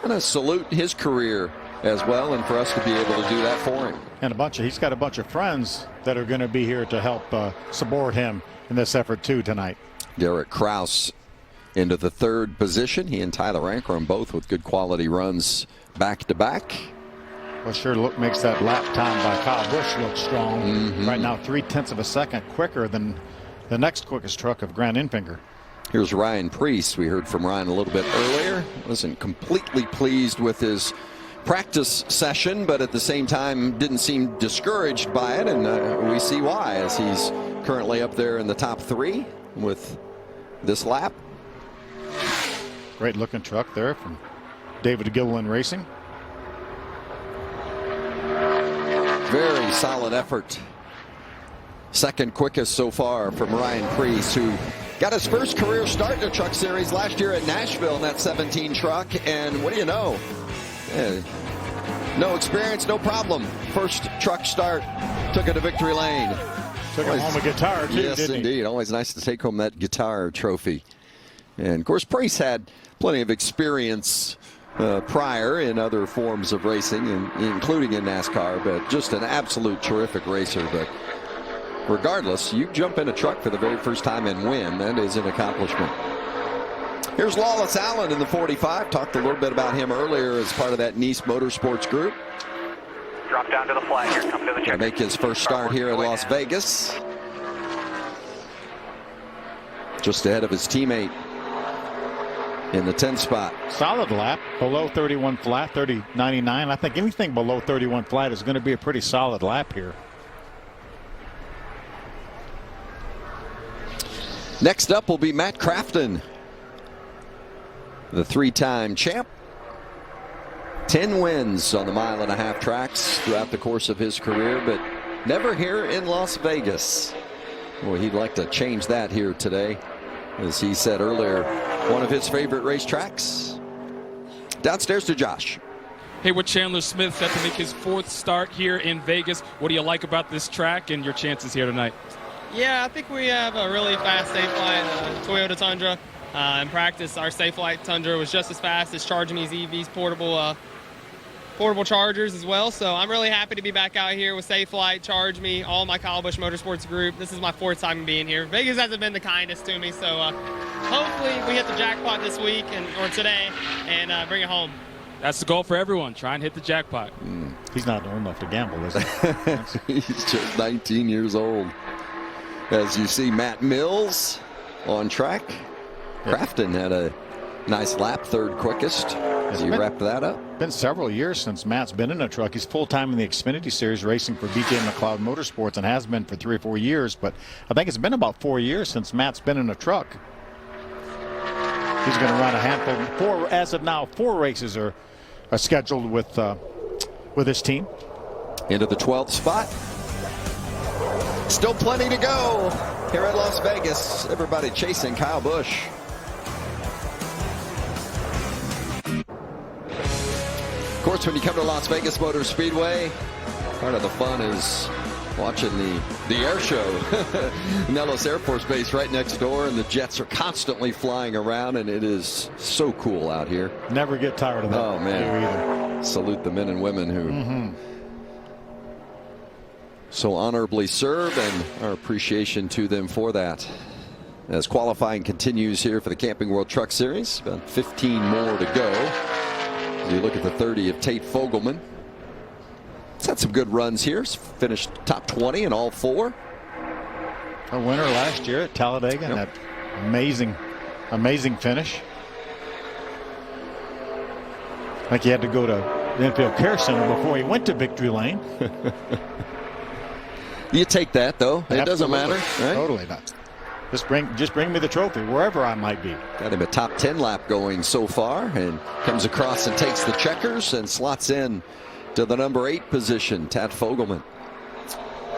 kind of salute his career as well, and for us to be able to do that for him. And he's got a bunch of friends that are going to be here to help support him in this effort too tonight. Derek Kraus into the 3rd position. He and Tyler Ankrum both with good quality runs back to back. Well, sure makes that lap time by Kyle Busch look strong. Right now 0.3 of a second quicker than the next quickest truck of Grant Enfinger. Here's Ryan Priest. We heard from Ryan a little bit earlier. Wasn't completely pleased with his practice session, but at the same time didn't seem discouraged by it, and we see why, as he's currently up there in the top 3 with this lap. Great looking truck there from David Gilliland Racing. Very solid effort. Second quickest so far from Ryan Preece, who got his first career start in the Truck Series last year at Nashville in that 17 truck. And what do you know? No experience, no problem. First truck start, took it to victory lane. Took home a guitar, too, yes, didn't he? indeed. Always nice to take home that guitar trophy. And, of course, Preece had plenty of experience prior in other forms of racing, including in NASCAR, but just an absolute terrific racer. But regardless, you jump in a truck for the very first time and win. That is an accomplishment. Here's Lawless Allen in the 45. Talked a little bit about him earlier as part of that Nice Motorsports group. Drop down to the flag here. Come to the check. To make his first start here in Las Vegas. Just ahead of his teammate in the 10th spot. Solid lap, below 31 flat, 30.99. I think anything below 31 flat is going to be a pretty solid lap here. Next up will be Matt Crafton, the three-time champ. 10 wins on the mile-and-a-half tracks throughout the course of his career, but never here in Las Vegas. Well, he'd like to change that here today. As he said earlier, one of his favorite racetracks. Downstairs to Josh. Hey, with Chandler Smith set to make his 4th start here in Vegas. What do you like about this track and your chances here tonight? Yeah, I think we have a really fast Safelite Toyota Tundra. In practice, our Safelite Tundra was just as fast as Charge Me's EV's portable chargers as well. So I'm really happy to be back out here with Safelite, Charge Me, all my Kyle Busch Motorsports group. This is my 4th time being here. Vegas hasn't been the kindest to me, so hopefully we hit the jackpot this week or today and bring it home. That's the goal for everyone. Try and hit the jackpot. He's not old enough to gamble, is he? He's just 19 years old. As you see Matt Mills on track. Crafton had a nice lap, 3rd quickest. As you wrap that up. Been several years since Matt's been in a truck. He's full-time in the Xfinity Series racing for BJ McLeod Motorsports and has been for 3 or 4 years. But I think it's been about 4 years since Matt's been in a truck. He's going to run a handful. As of now, 4 races are scheduled with his team. Into the 12th spot. Still plenty to go here at Las Vegas. Everybody chasing Kyle Busch. Of course, when you come to Las Vegas Motor Speedway, part of the fun is watching the air show. Nellis Air Force Base right next door, and the jets are constantly flying around, and it is so cool out here. Never get tired of that. Oh, man. Salute the men and women who so honorably serve, and our appreciation to them for that. As qualifying continues here for the Camping World Truck Series, about 15 more to go. As you look at the 30 of Tate Fogelman. He's had some good runs here. He's finished top 20 in all 4. A winner last year at Talladega. And that amazing finish. Like he had to go to the Infield Care Center before he went to victory lane. You take that, though. It doesn't matter, right? Totally not. Just bring me the trophy wherever I might be. Got him a top 10 lap going so far, and comes across and takes the checkers and slots in to the number 8 position. Tat Fogelman.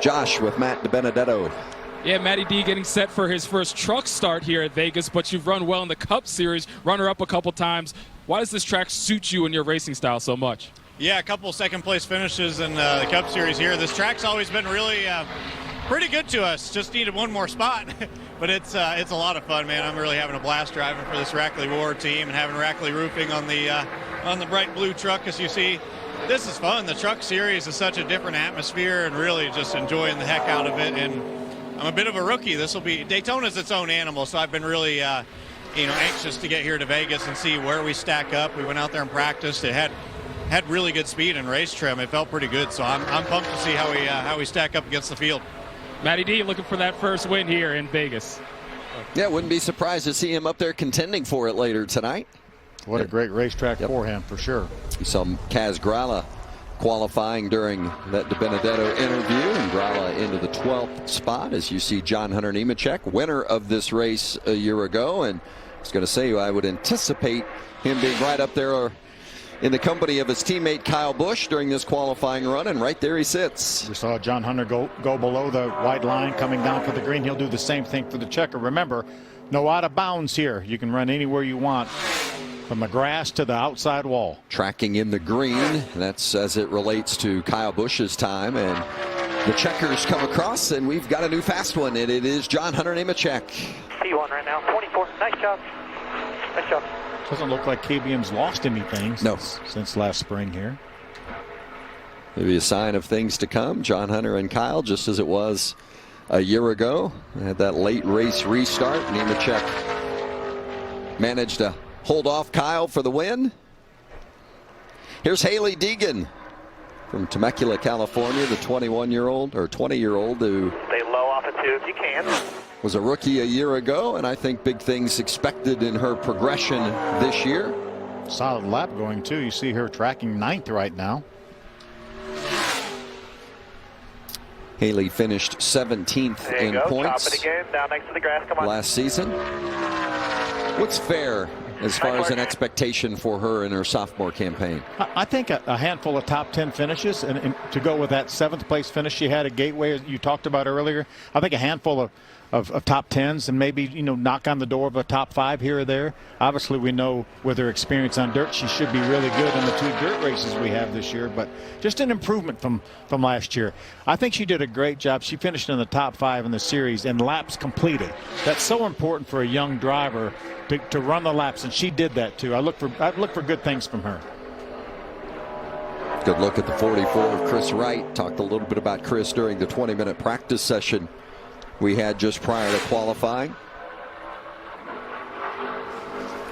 Josh with Matt DiBenedetto. Yeah, Matty D getting set for his first truck start here at Vegas, but you've run well in the Cup Series, runner-up a couple times. Why does this track suit you and your racing style so much? Yeah, a couple second-place finishes in the Cup Series here. This track's always been really pretty good to us. Just needed one more spot. But it's a lot of fun, man. I'm really having a blast driving for this Rackley Ward team and having Rackley Roofing on the bright blue truck. As you see, this is fun. The Truck Series is such a different atmosphere, and really just enjoying the heck out of it. And I'm a bit of a rookie. Daytona's its own animal, so I've been really anxious to get here to Vegas and see where we stack up. We went out there and practiced. It had really good speed and race trim. It felt pretty good, so I'm pumped to see how we stack up against the field. Matty D looking for that first win here in Vegas. Yeah, wouldn't be surprised to see him up there contending for it later tonight. What a great racetrack for him, for sure. You saw Kaz Grala qualifying during that DiBenedetto interview, and Grala into the 12th spot. As you see John Hunter Nemechek, winner of this race a year ago, and I was going to say I would anticipate him being right up there in the company of his teammate Kyle Busch during this qualifying run, and right there he sits. We saw John Hunter go below the white line coming down for the green. He'll do the same thing for the checker. Remember, no out of bounds here. You can run anywhere you want from the grass to the outside wall. Tracking in the green. That's as it relates to Kyle Busch's time. And the checkers come across, and we've got a new fast one, and it is John Hunter Nemechek. P1 right now, 24. Nice job. Nice job. Doesn't look like KBM's lost anything since last spring here. Maybe a sign of things to come. John Hunter and Kyle, just as it was a year ago. Had that late race restart. Nemechek managed to hold off Kyle for the win. Here's Haley Deegan from Temecula, California, the 21-year-old or 20-year-old who Stay low off of 2 if you can. was a rookie a year ago, and I think big things expected in her progression this year. Solid lap going too. You see her tracking 9th right now. Haley finished 17th in points Top it again. Down next to the grass. Come on. last season. What's fair as far as an expectation for her in her sophomore campaign? I think a handful of top 10 finishes, and to go with that 7th place finish she had at Gateway you talked about earlier. I think a handful of top 10s, and maybe knock on the door of a top 5 here or there. Obviously we know with her experience on dirt she should be really good in the 2 dirt races we have this year, but just an improvement from last year. I think she did a great job. She finished in the top 5 in the series and laps completed. That's so important for a young driver to run the laps, and she did that too. I look for good things from her. Good look at the 44 of Chris Wright. Talked a little bit about Chris during the 20-minute practice session we had just prior to qualifying.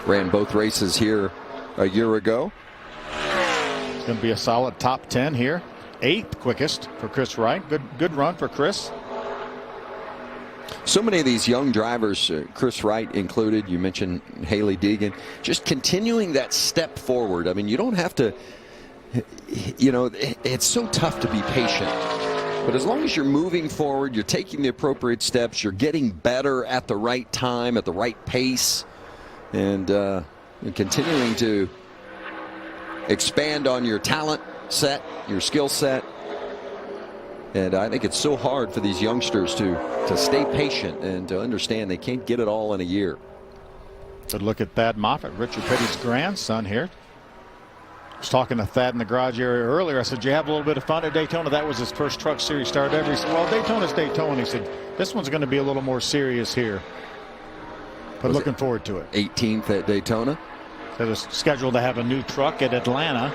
Ran both races here a year ago. It's going to be a solid top 10 here. 8th quickest for Chris Wright. Good run for Chris. So many of these young drivers, Chris Wright included, you mentioned Haley Deegan, just continuing that step forward. I mean, you don't have to, it's so tough to be patient. But as long as you're moving forward, you're taking the appropriate steps, you're getting better at the right time, at the right pace, and continuing to expand on your talent set, your skill set. And I think it's so hard for these youngsters to stay patient and to understand they can't get it all in a year. Good look at Thad Moffitt, Richard Petty's grandson here. I was talking to Thad in the garage area earlier. I said, "Did you have a little bit of fun at Daytona?" That was his first Truck Series start ever. He said, "Well, Daytona's Daytona." He said, "This one's going to be a little more serious here." But looking forward to it. 18th at Daytona. They're scheduled to have a new truck at Atlanta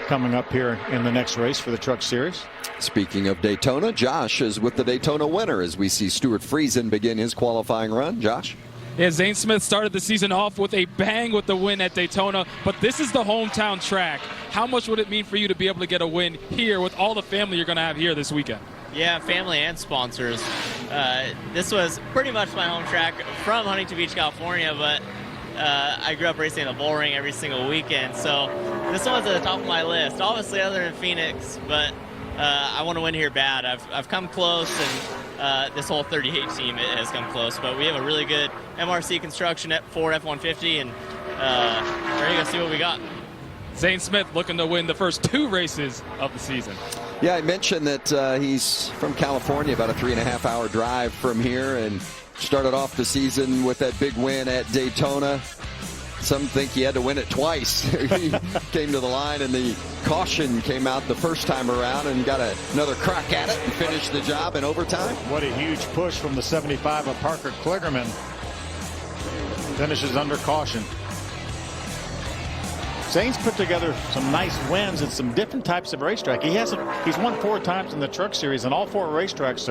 coming up here in the next race for the Truck Series. Speaking of Daytona, Josh is with the Daytona winner as we see Stuart Friesen begin his qualifying run. Josh? Yeah, Zane Smith started the season off with a bang with the win at Daytona, but this is the hometown track. How much would it mean for you to be able to get a win here with all the family you're going to have here this weekend? Yeah, family and sponsors. This was pretty much my home track from Huntington Beach, California, but I grew up racing in a bull ring every single weekend, so this one's at the top of my list. Obviously other than Phoenix, but I want to win here bad. I've come close, and this whole 38 team has come close, but we have a really good MRC construction at Ford F-150, and we're going to see what we got. Zane Smith looking to win the first 2 races of the season. Yeah, I mentioned that he's from California, about a 3.5-hour drive from here, and started off the season with that big win at Daytona. Some think he had to win it twice. He came to the line and the caution came out the first time around and got another crack at it and finished the job in overtime. What a huge push from the 75 of Parker Kligerman. Finishes under caution. Zane's put together some nice wins at some different types of racetrack. He's won 4 times in the Truck Series, and all 4 racetracks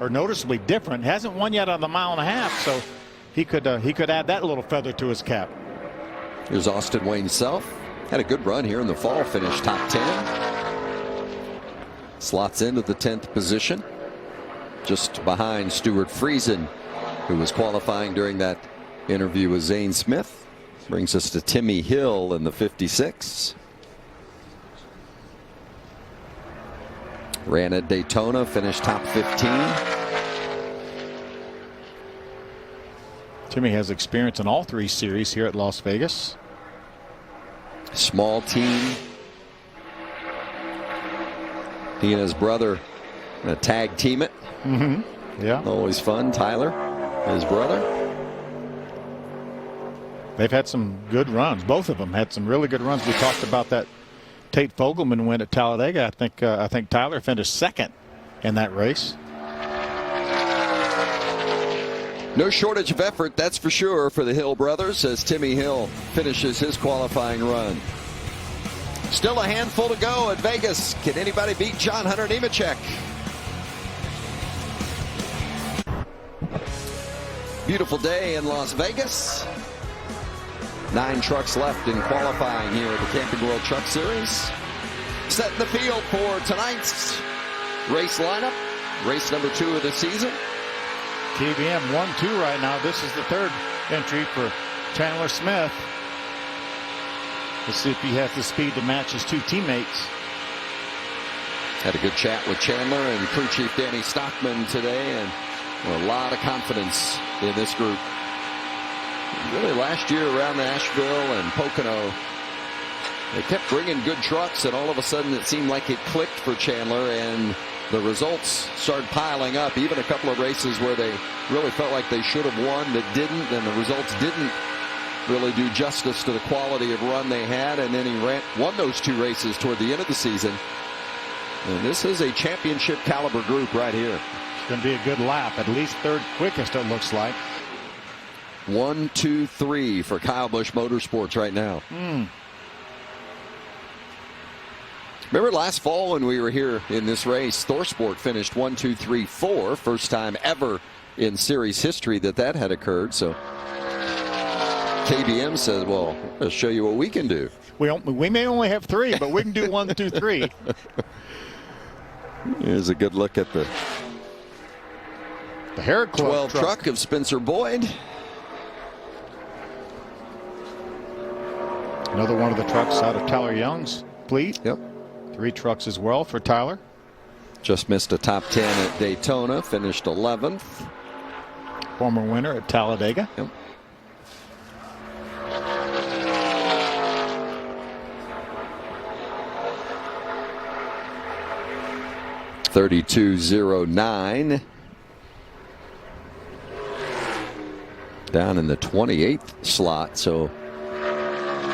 are noticeably different. Hasn't won yet on the 1.5 miles, so he could add that little feather to his cap. Here's Austin Wayne Self. Had a good run here in the fall, finished top 10. Slots into the 10th position, just behind Stuart Friesen, who was qualifying during that interview with Zane Smith. Brings us to Timmy Hill in the 56. Ran at Daytona, finished top 15. Timmy has experience in all 3 series here at Las Vegas. Small team. He and his brother tag team it. Yeah. Always fun. Tyler, his brother. They've had some good runs. Both of them had some really good runs. We talked about that Tate Fogelman win at Talladega. I think Tyler finished second in that race. No shortage of effort, that's for sure, for the Hill brothers as Timmy Hill finishes his qualifying run. Still a handful to go at Vegas. Can anybody beat John Hunter Nemechek? Beautiful day in Las Vegas. 9 trucks left in qualifying here at the Camping World Truck Series. Setting the field for tonight's race lineup. Race number 2 of the season. KBM 1-2 right now. This is the third entry for Chandler Smith. Let's see if he has the speed to match his 2 teammates. Had a good chat with Chandler and crew chief Danny Stockman today, and a lot of confidence in this group. Really last year around Nashville and Pocono, they kept bringing good trucks, and all of a sudden it seemed like it clicked for Chandler, and the results started piling up. Even a couple of races where they really felt like they should have won that didn't, and the results didn't really do justice to the quality of run they had. And then he won those 2 races toward the end of the season. And this is a championship caliber group right here. It's going to be a good lap, at least third quickest it looks like. 1, 2, 3 for Kyle Busch Motorsports right now. Remember last fall when we were here in this race, ThorSport finished 1, 2, 3, 4. First time ever in series history that had occurred. So KBM says, well, let's show you what we can do. We may only have 3, but we can do 1, 2, 3. Here's a good look at the Herod Club 12 truck of Spencer Boyd. Another one of the trucks out of Tyler Young's fleet. Yep. 3 trucks as well for Tyler. Just missed a top 10 at Daytona, finished 11th. Former winner at Talladega. Yep. .32.09. Down in the 28th slot, so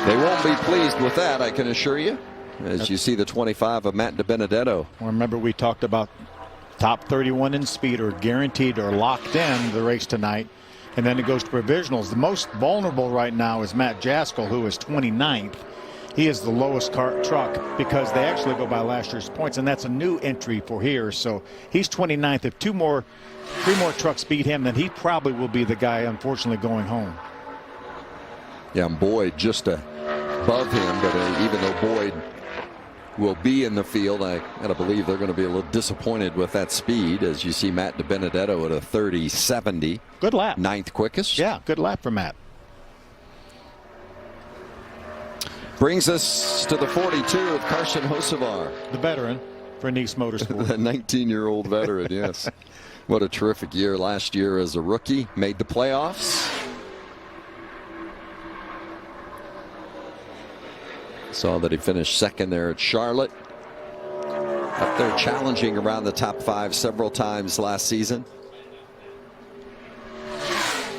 they won't be pleased with that, I can assure you, as you see the 25 of Matt DiBenedetto. Remember, we talked about top 31 in speed or guaranteed or locked in the race tonight, and then it goes to provisionals. The most vulnerable right now is Matt Jaskol, who is 29th. He is the lowest truck because they actually go by last year's points, and that's a new entry for here. So he's 29th. If 3 more trucks beat him, then he probably will be the guy, unfortunately, going home. Yeah, and Boyd just above him, but even though Boyd will be in the field, I gotta believe they're going to be a little disappointed with that speed, as you see Matt DiBenedetto at a 30.70. Good lap. 9th quickest. Yeah, good lap for Matt. Brings us to the 42 of Carson Hocevar. The veteran for Nice Motorsport. The 19-year-old veteran, yes. What a terrific year last year as a rookie. Made the playoffs. Saw that he finished second there at Charlotte. Up there challenging around the top 5 several times last season.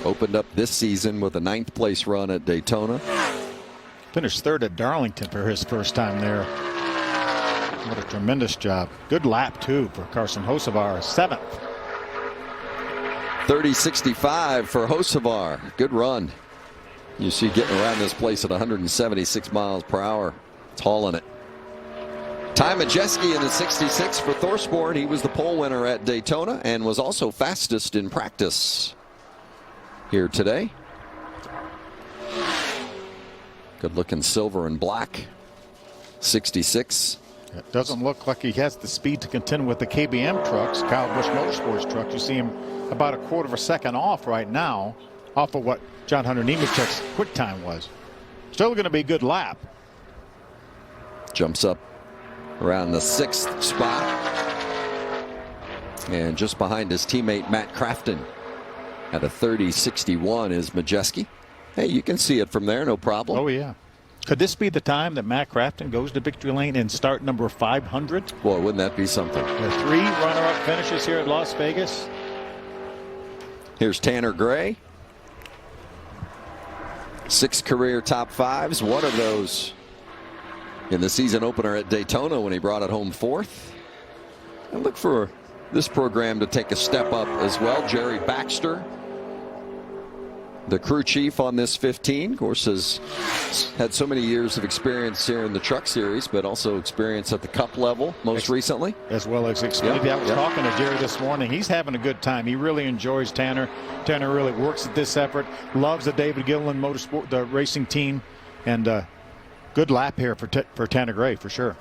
Opened up this season with a 9th place run at Daytona. Finished 3rd at Darlington for his first time there. What a tremendous job. Good lap, too, for Carson Hocevar, 7th. 30.65 for Hocevar. Good run. You see getting around this place at 176 miles per hour. It's hauling it. Ty Majeski in the 66 for ThorSport. He was the pole winner at Daytona and was also fastest in practice here today. Good looking silver and black. 66. It doesn't look like he has the speed to contend with the KBM trucks, Kyle Busch Motorsports trucks. You see him about a 1/4 of a second off right now, off of what John Hunter Nemechek's quick time was. Still going to be a good lap. Jumps up around the 6th spot. And just behind his teammate Matt Crafton at a 30.61 is Majeski. Hey, you can see it from there, no problem. Oh, yeah. Could this be the time that Matt Crafton goes to victory lane and start number 500? Boy, wouldn't that be something? The 3 runner-up finishes here at Las Vegas. Here's Tanner Gray. 6 career top 5s. One of those in the season opener at Daytona when he brought it home 4th. And look for this program to take a step up as well. Jerry Baxter, the crew chief on this 15, of course, has had so many years of experience here in the Truck Series, but also experience at the Cup level most recently. As well as Xfinity. I was talking to Jerry this morning. He's having a good time. He really enjoys Tanner. Tanner really works at this effort, loves the David Gilliland Motorsport, the racing team, and good lap here for Tanner Gray, for sure.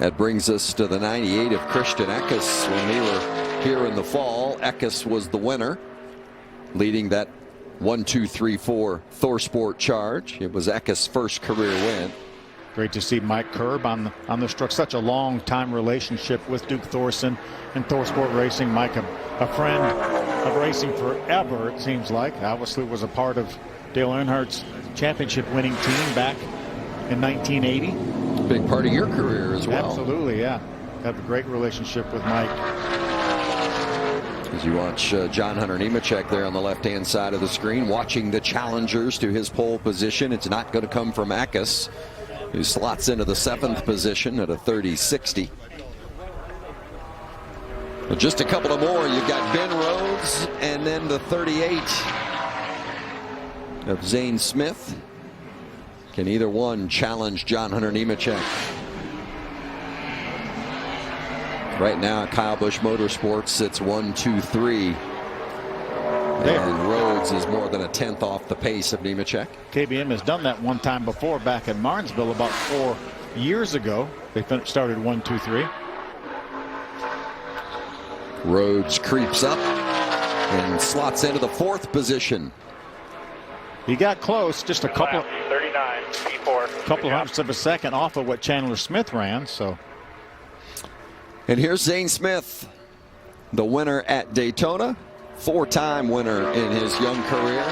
That brings us to the 98 of Christian Eckes. When we were here in the fall, Eckes was the winner, leading that 1, 2, 3, 4 ThorSport charge. It was Eckes' first career win. Great to see Mike Curb on this truck. Such a long time relationship with Duke Thorson and ThorSport Racing. Mike, a friend of racing forever, it seems like. Obviously was a part of Dale Earnhardt's championship winning team back in 1980. Big part of your career as well. Absolutely, yeah. Have a great relationship with Mike. As you watch John Hunter Nemechek there on the left-hand side of the screen, watching the challengers to his pole position. It's not going to come from Eckes, who slots into the 7th position at a 30.60. But just a couple of more. You've got Ben Rhodes and then the 38 of Zane Smith. Can either one challenge John Hunter Nemechek? Right now, Kyle Busch Motorsports sits 1, 2, 3. And Rhodes is more than a 10th off the pace of Nemechek. KBM has done that one time before, back in Martinsville about 4 years ago. They started 1, 2, 3. Rhodes creeps up and slots into the 4th position. He got close, just a couple. 39, P4. Couple of hundredths of a second off of what Chandler Smith ran. So. And here's Zane Smith, the winner at Daytona, 4-time winner in his young career.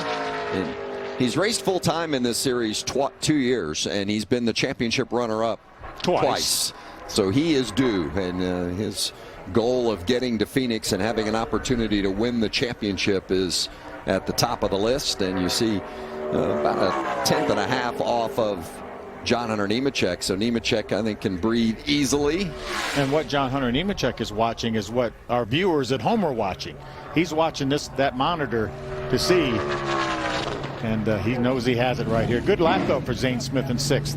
And he's raced full time in this series 2 years, and he's been the championship runner-up twice. So he is due, and his goal of getting to Phoenix and having an opportunity to win the championship is at the top of the list. And you see about a 10th and a half off of John Hunter Nemechek. So Nemechek, I think, can breathe easily. And what John Hunter Nemechek is watching is what our viewers at home are watching. He's watching that monitor to see, and he knows he has it right here. Good lap, though, for Zane Smith in 6th.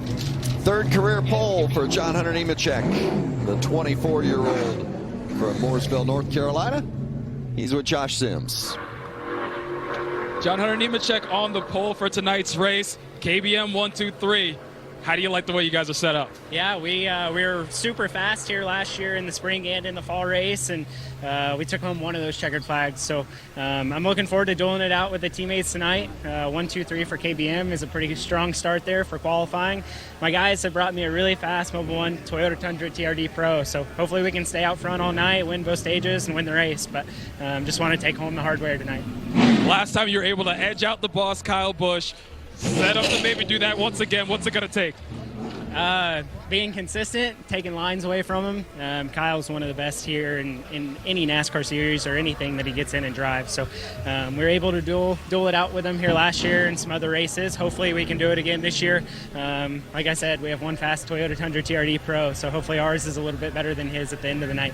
3rd career pole for John Hunter Nemechek, the 24-year-old from Mooresville, North Carolina. He's with Josh Sims. John Hunter Nemechek on the pole for tonight's race. KBM 1, 2, 3. How do you like the way you guys are set up? Yeah, we were super fast here last year in the spring and in the fall race, and we took home one of those checkered flags. So I'm looking forward to dueling it out with the teammates tonight. 1, 2, 3 for KBM is a pretty strong start there for qualifying. My guys have brought me a really fast Mobil 1 Toyota Tundra TRD Pro, so hopefully we can stay out front all night, win both stages, and win the race. But just want to take home the hardware tonight. Last time you were able to edge out the boss, Kyle Busch. Set up to maybe do that once again. What's it going to take? Being consistent, taking lines away from him. Kyle's one of the best here in any NASCAR series or anything that he gets in and drives. So we were able to duel it out with him here last year and some other races. Hopefully we can do it again this year. Like I said, we have one fast Toyota Tundra TRD Pro, so hopefully ours is a little bit better than his at the end of the night.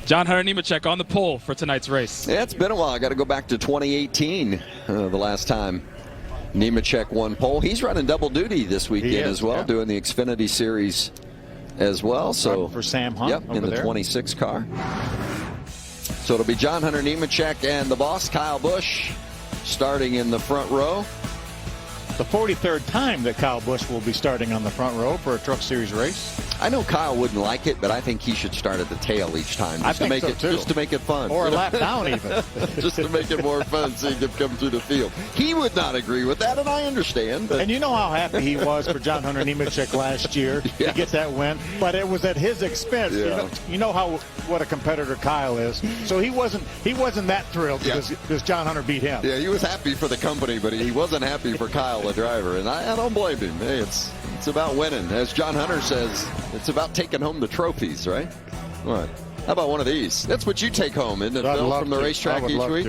John Hunter Nemechek on the pole for tonight's race. Yeah, it's been a while. I got to go back to 2018, the last time Nemechek won pole. He's running double duty this weekend as well, doing the Xfinity Series as well. So for Sam Hunt, yep, in the 26 car. So it'll be John Hunter Nemechek and the boss, Kyle Busch, starting in the front row. The 43rd time that Kyle Busch will be starting on the front row for a Truck Series race. I know Kyle wouldn't like it, but I think he should start at the tail each time, just to make it fun, or a lap down even, just to make it more fun, so he can come through the field. He would not agree with that, and I understand. But. And you know how happy he was for John Hunter Nemechek last year to get that win, but it was at his expense. Yeah. You know what a competitor Kyle is, so he wasn't that thrilled because John Hunter beat him. Yeah, he was happy for the company, but he wasn't happy for Kyle a driver, and I don't blame him. Hey, it's about winning. As John Hunter says, it's about taking home the trophies, right? What? How about one of these? That's what you take home, isn't it, Phil, from the racetrack each week?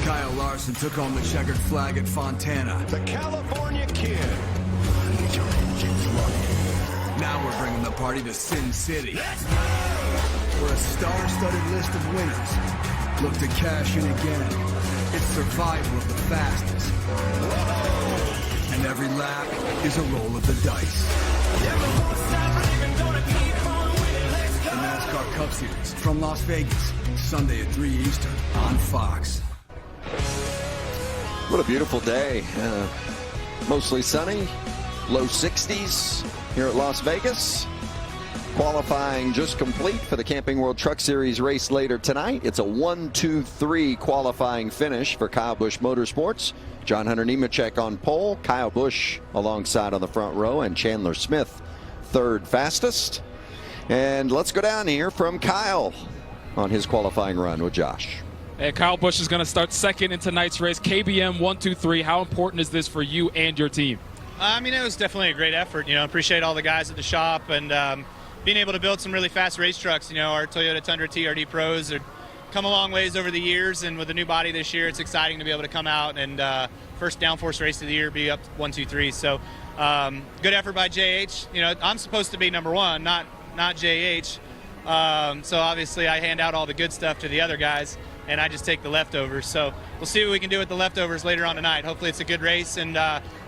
Kyle Larson took home the checkered flag at Fontana. The California Kid. Now we're bringing the party to Sin City, where a star-studded list of winners look to cash in again. It's survival of the fastest. And every lap is a roll of the dice. The NASCAR Cup Series from Las Vegas, Sunday at 3 Eastern on Fox. What a beautiful day. Mostly sunny, low 60s here at Las Vegas. Qualifying just complete for the Camping World Truck Series race later tonight. It's a 1-2-3 qualifying finish for Kyle Busch Motorsports. John Hunter Nemechek on pole, Kyle Busch alongside on the front row, and Chandler Smith third fastest. And let's go down here from Kyle on his qualifying run with Josh. And Kyle Busch is going to start second in tonight's race. KBM 1-2-3. How important is this for you and your team? I mean, it was definitely a great effort. You know, appreciate all the guys at the shop and being able to build some really fast race trucks. You know, our Toyota Tundra TRD Pros have come a long ways over the years, and with a new body this year, it's exciting to be able to come out and first downforce race of the year, be up 1-2-3. So good effort by JH. You know, I'm supposed to be number one, not JH. So obviously I hand out all the good stuff to the other guys, and I just take the leftovers. So we'll see what we can do with the leftovers later on tonight. Hopefully it's a good race, and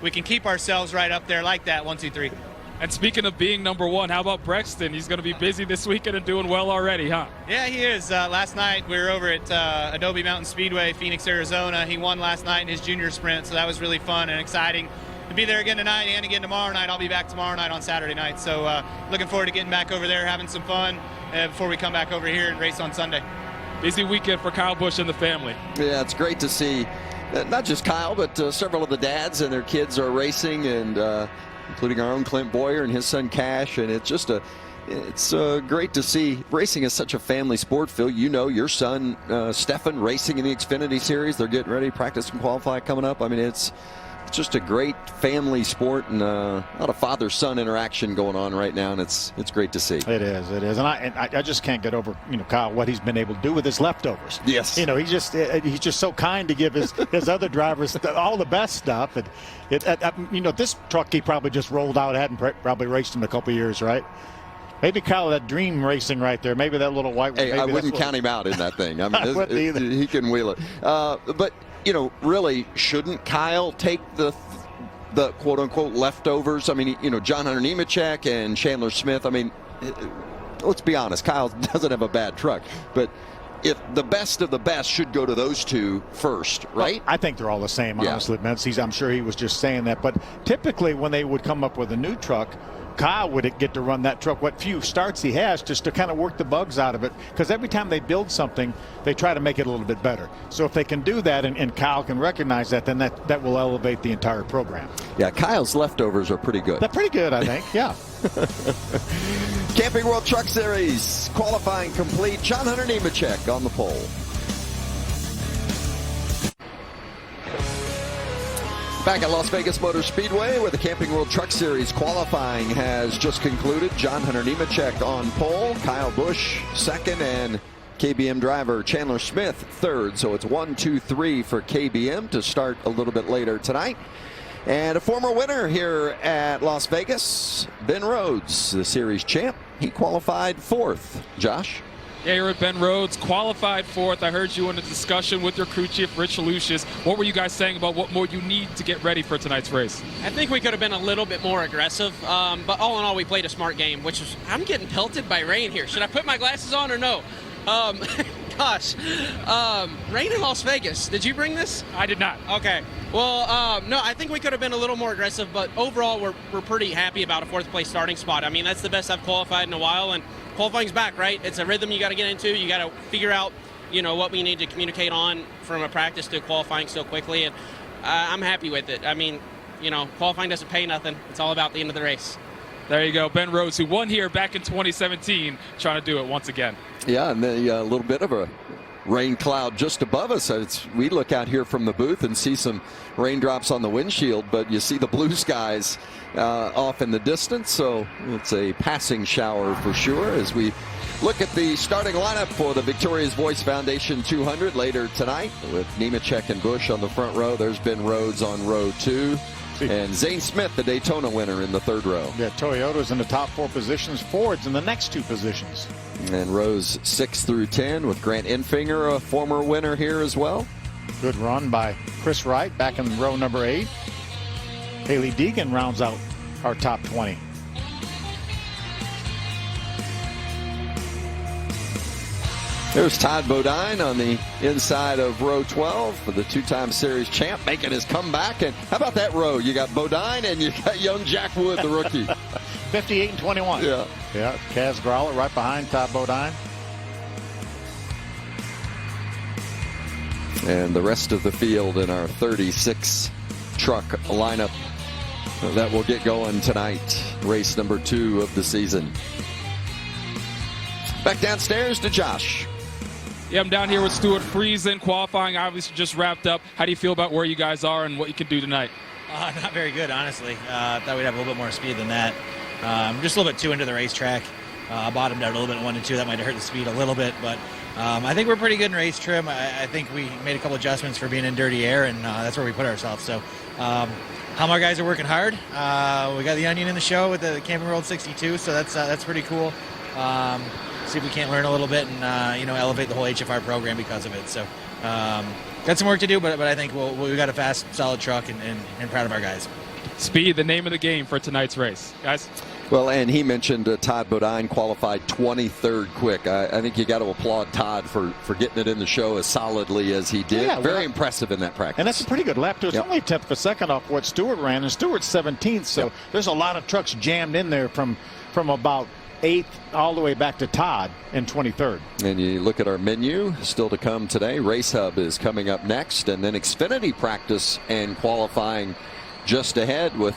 we can keep ourselves right up there like that, 1-2-3. And speaking of being number one, how about Brexton? He's going to be busy this weekend and doing well already, huh? Yeah, he is. Last night we were over at Adobe Mountain Speedway, Phoenix, Arizona. He won last night in his junior sprint, so that was really fun and exciting to be there again tonight and again tomorrow night. I'll be back tomorrow night on Saturday night. So looking forward to getting back over there, having some fun before we come back over here and race on Sunday. Busy weekend for Kyle Busch and the family. Yeah, it's great to see not just Kyle, but several of the dads and their kids are racing, and including our own Clint Boyer and his son Cash. And it's just it's great to see. Racing is such a family sport, Phil. You know, your son Stefan racing in the Xfinity Series. They're getting ready, practice and qualify coming up. I mean, it's just a great family sport, and a lot of father-son interaction going on right now, and it's great to see. It is, and I just can't get over, you know, Kyle, what he's been able to do with his leftovers. Yes, you know, he's just so kind to give his other drivers all the best stuff, and you know, this truck he probably just rolled out, hadn't probably raced in a couple years, right? Maybe Kyle, that dream racing right there, maybe that little white. Hey, I wouldn't count him out in that thing. I mean, he can wheel it, but. You know, really, shouldn't Kyle take the quote-unquote leftovers? I mean, you know, John Hunter Nemechek and Chandler Smith. I mean, let's be honest, Kyle doesn't have a bad truck. But if the best of the best should go to those two first, right? Well, I think they're all the same, honestly. Yeah. I'm sure he was just saying that. But typically when they would come up with a new truck, Kyle would get to run that truck, what few starts he has, just to kind of work the bugs out of it. Because every time they build something, they try to make it a little bit better. So if they can do that, and Kyle can recognize that, then that will elevate the entire program. Yeah, Kyle's leftovers are pretty good. They're pretty good, I think, yeah. Camping World Truck Series, qualifying complete. John Hunter Nemechek on the pole. Back at Las Vegas Motor Speedway, where the Camping World Truck Series qualifying has just concluded. John Hunter Nemechek on pole, Kyle Busch second, and KBM driver Chandler Smith third. So it's 1-2-3 for KBM to start a little bit later tonight. And a former winner here at Las Vegas, Ben Rhodes, the series champ. He qualified fourth. Josh? Yeah, you're at Ben Rhodes, qualified fourth. I heard you in a discussion with your crew chief, Rich Lucius. What were you guys saying about what more you need to get ready for tonight's race? I think we could have been a little bit more aggressive, but all in all, we played a smart game, which is, I'm getting pelted by rain here. Should I put my glasses on or no? Gosh, rain in Las Vegas. Did you bring this? I did not. Okay. Well, no, I think we could have been a little more aggressive, but overall, we're pretty happy about a fourth place starting spot. I mean, that's the best I've qualified in a while, and qualifying's back, right? It's a rhythm you got to get into. You got to figure out, you know, what we need to communicate on from a practice to qualifying so quickly, and I'm happy with it. I mean, you know, qualifying doesn't pay nothing. It's all about the end of the race. There you go, Ben Rhodes, who won here back in 2017, trying to do it once again. Yeah, and a little bit of a rain cloud just above us. We look out here from the booth and see some raindrops on the windshield, but you see the blue skies off in the distance, so it's a passing shower for sure as we look at the starting lineup for the Victoria's Voice Foundation 200 later tonight with Nemechek and Busch on the front row. There's Ben Rhodes on row 2. And Zane Smith, the Daytona winner, in the third row. Yeah, Toyota's in the top 4 positions. Ford's in the next 2 positions. And rows 6 through 10 with Grant Enfinger, a former winner here as well. Good run by Chris Wright back in row number 8. Haley Deegan rounds out our top 20. There's Todd Bodine on the inside of row 12 for the 2-time series champ, making his comeback. And how about that row? You got Bodine and you got young Jack Wood, the rookie. 58 and 21. Yeah. Yeah, Kaz Growler right behind Todd Bodine. And the rest of the field in our 36 truck lineup that will get going tonight. Race number 2 of the season. Back downstairs to Josh. Yeah, I'm down here with Stuart Friesen. Qualifying obviously just wrapped up. How do you feel about where you guys are and what you can do tonight? Not very good, honestly. I thought we'd have a little bit more speed than that. Just a little bit too into the racetrack. Bottomed out a little bit at 1 and 2. That might have hurt the speed a little bit, but I think we're pretty good in race trim. I think we made a couple adjustments for being in dirty air, and that's where we put ourselves. So, Halmar guys are working hard. We got the Onion in the show with the Camping World 62, so that's pretty cool. See if we can't learn a little bit and elevate the whole HFR program because of it. So got some work to do, but I think we got a fast, solid truck and proud of our guys. Speed, the name of the game for tonight's race, guys. Well, and he mentioned Todd Bodine qualified 23rd quick. I think you got to applaud Todd for getting it in the show as solidly as he did. Yeah, very impressive in that practice. And that's a pretty good lap, too. It's only a tenth of a second off what Stewart ran, and Stewart's 17th, so there's a lot of trucks jammed in there from about 8th all the way back to Todd in 23rd. And you look at our menu, still to come today. Race Hub is coming up next, and then Xfinity practice and qualifying just ahead with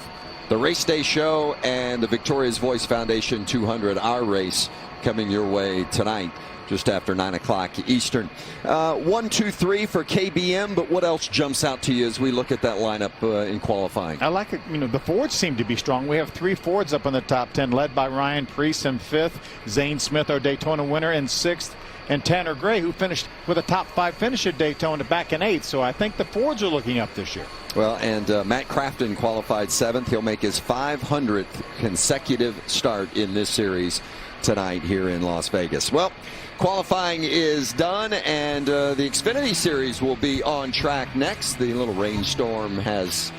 the Race Day Show and the Victoria's Voice Foundation 200, our race, coming your way tonight just after 9 o'clock Eastern. 1, 2, 3 for KBM, but what else jumps out to you as we look at that lineup in qualifying? I like it. The Fords seem to be strong. We have 3 Fords up in the top 10, led by Ryan Preece in 5th, Zane Smith, our Daytona winner, in 6th, and Tanner Gray, who finished with a top 5 finish at Daytona, back in 8th. So I think the Fords are looking up this year. Well, and Matt Crafton qualified 7th. He'll make his 500th consecutive start in this series tonight here in Las Vegas. Well, qualifying is done, and the Xfinity Series will be on track next. The little rainstorm has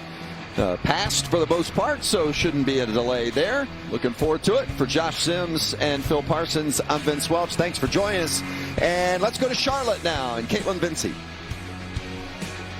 passed for the most part, so shouldn't be a delay there. Looking forward to it. For Josh Sims and Phil Parsons, I'm Vince Welch. Thanks for joining us. And let's go to Charlotte now and Caitlin Vincey.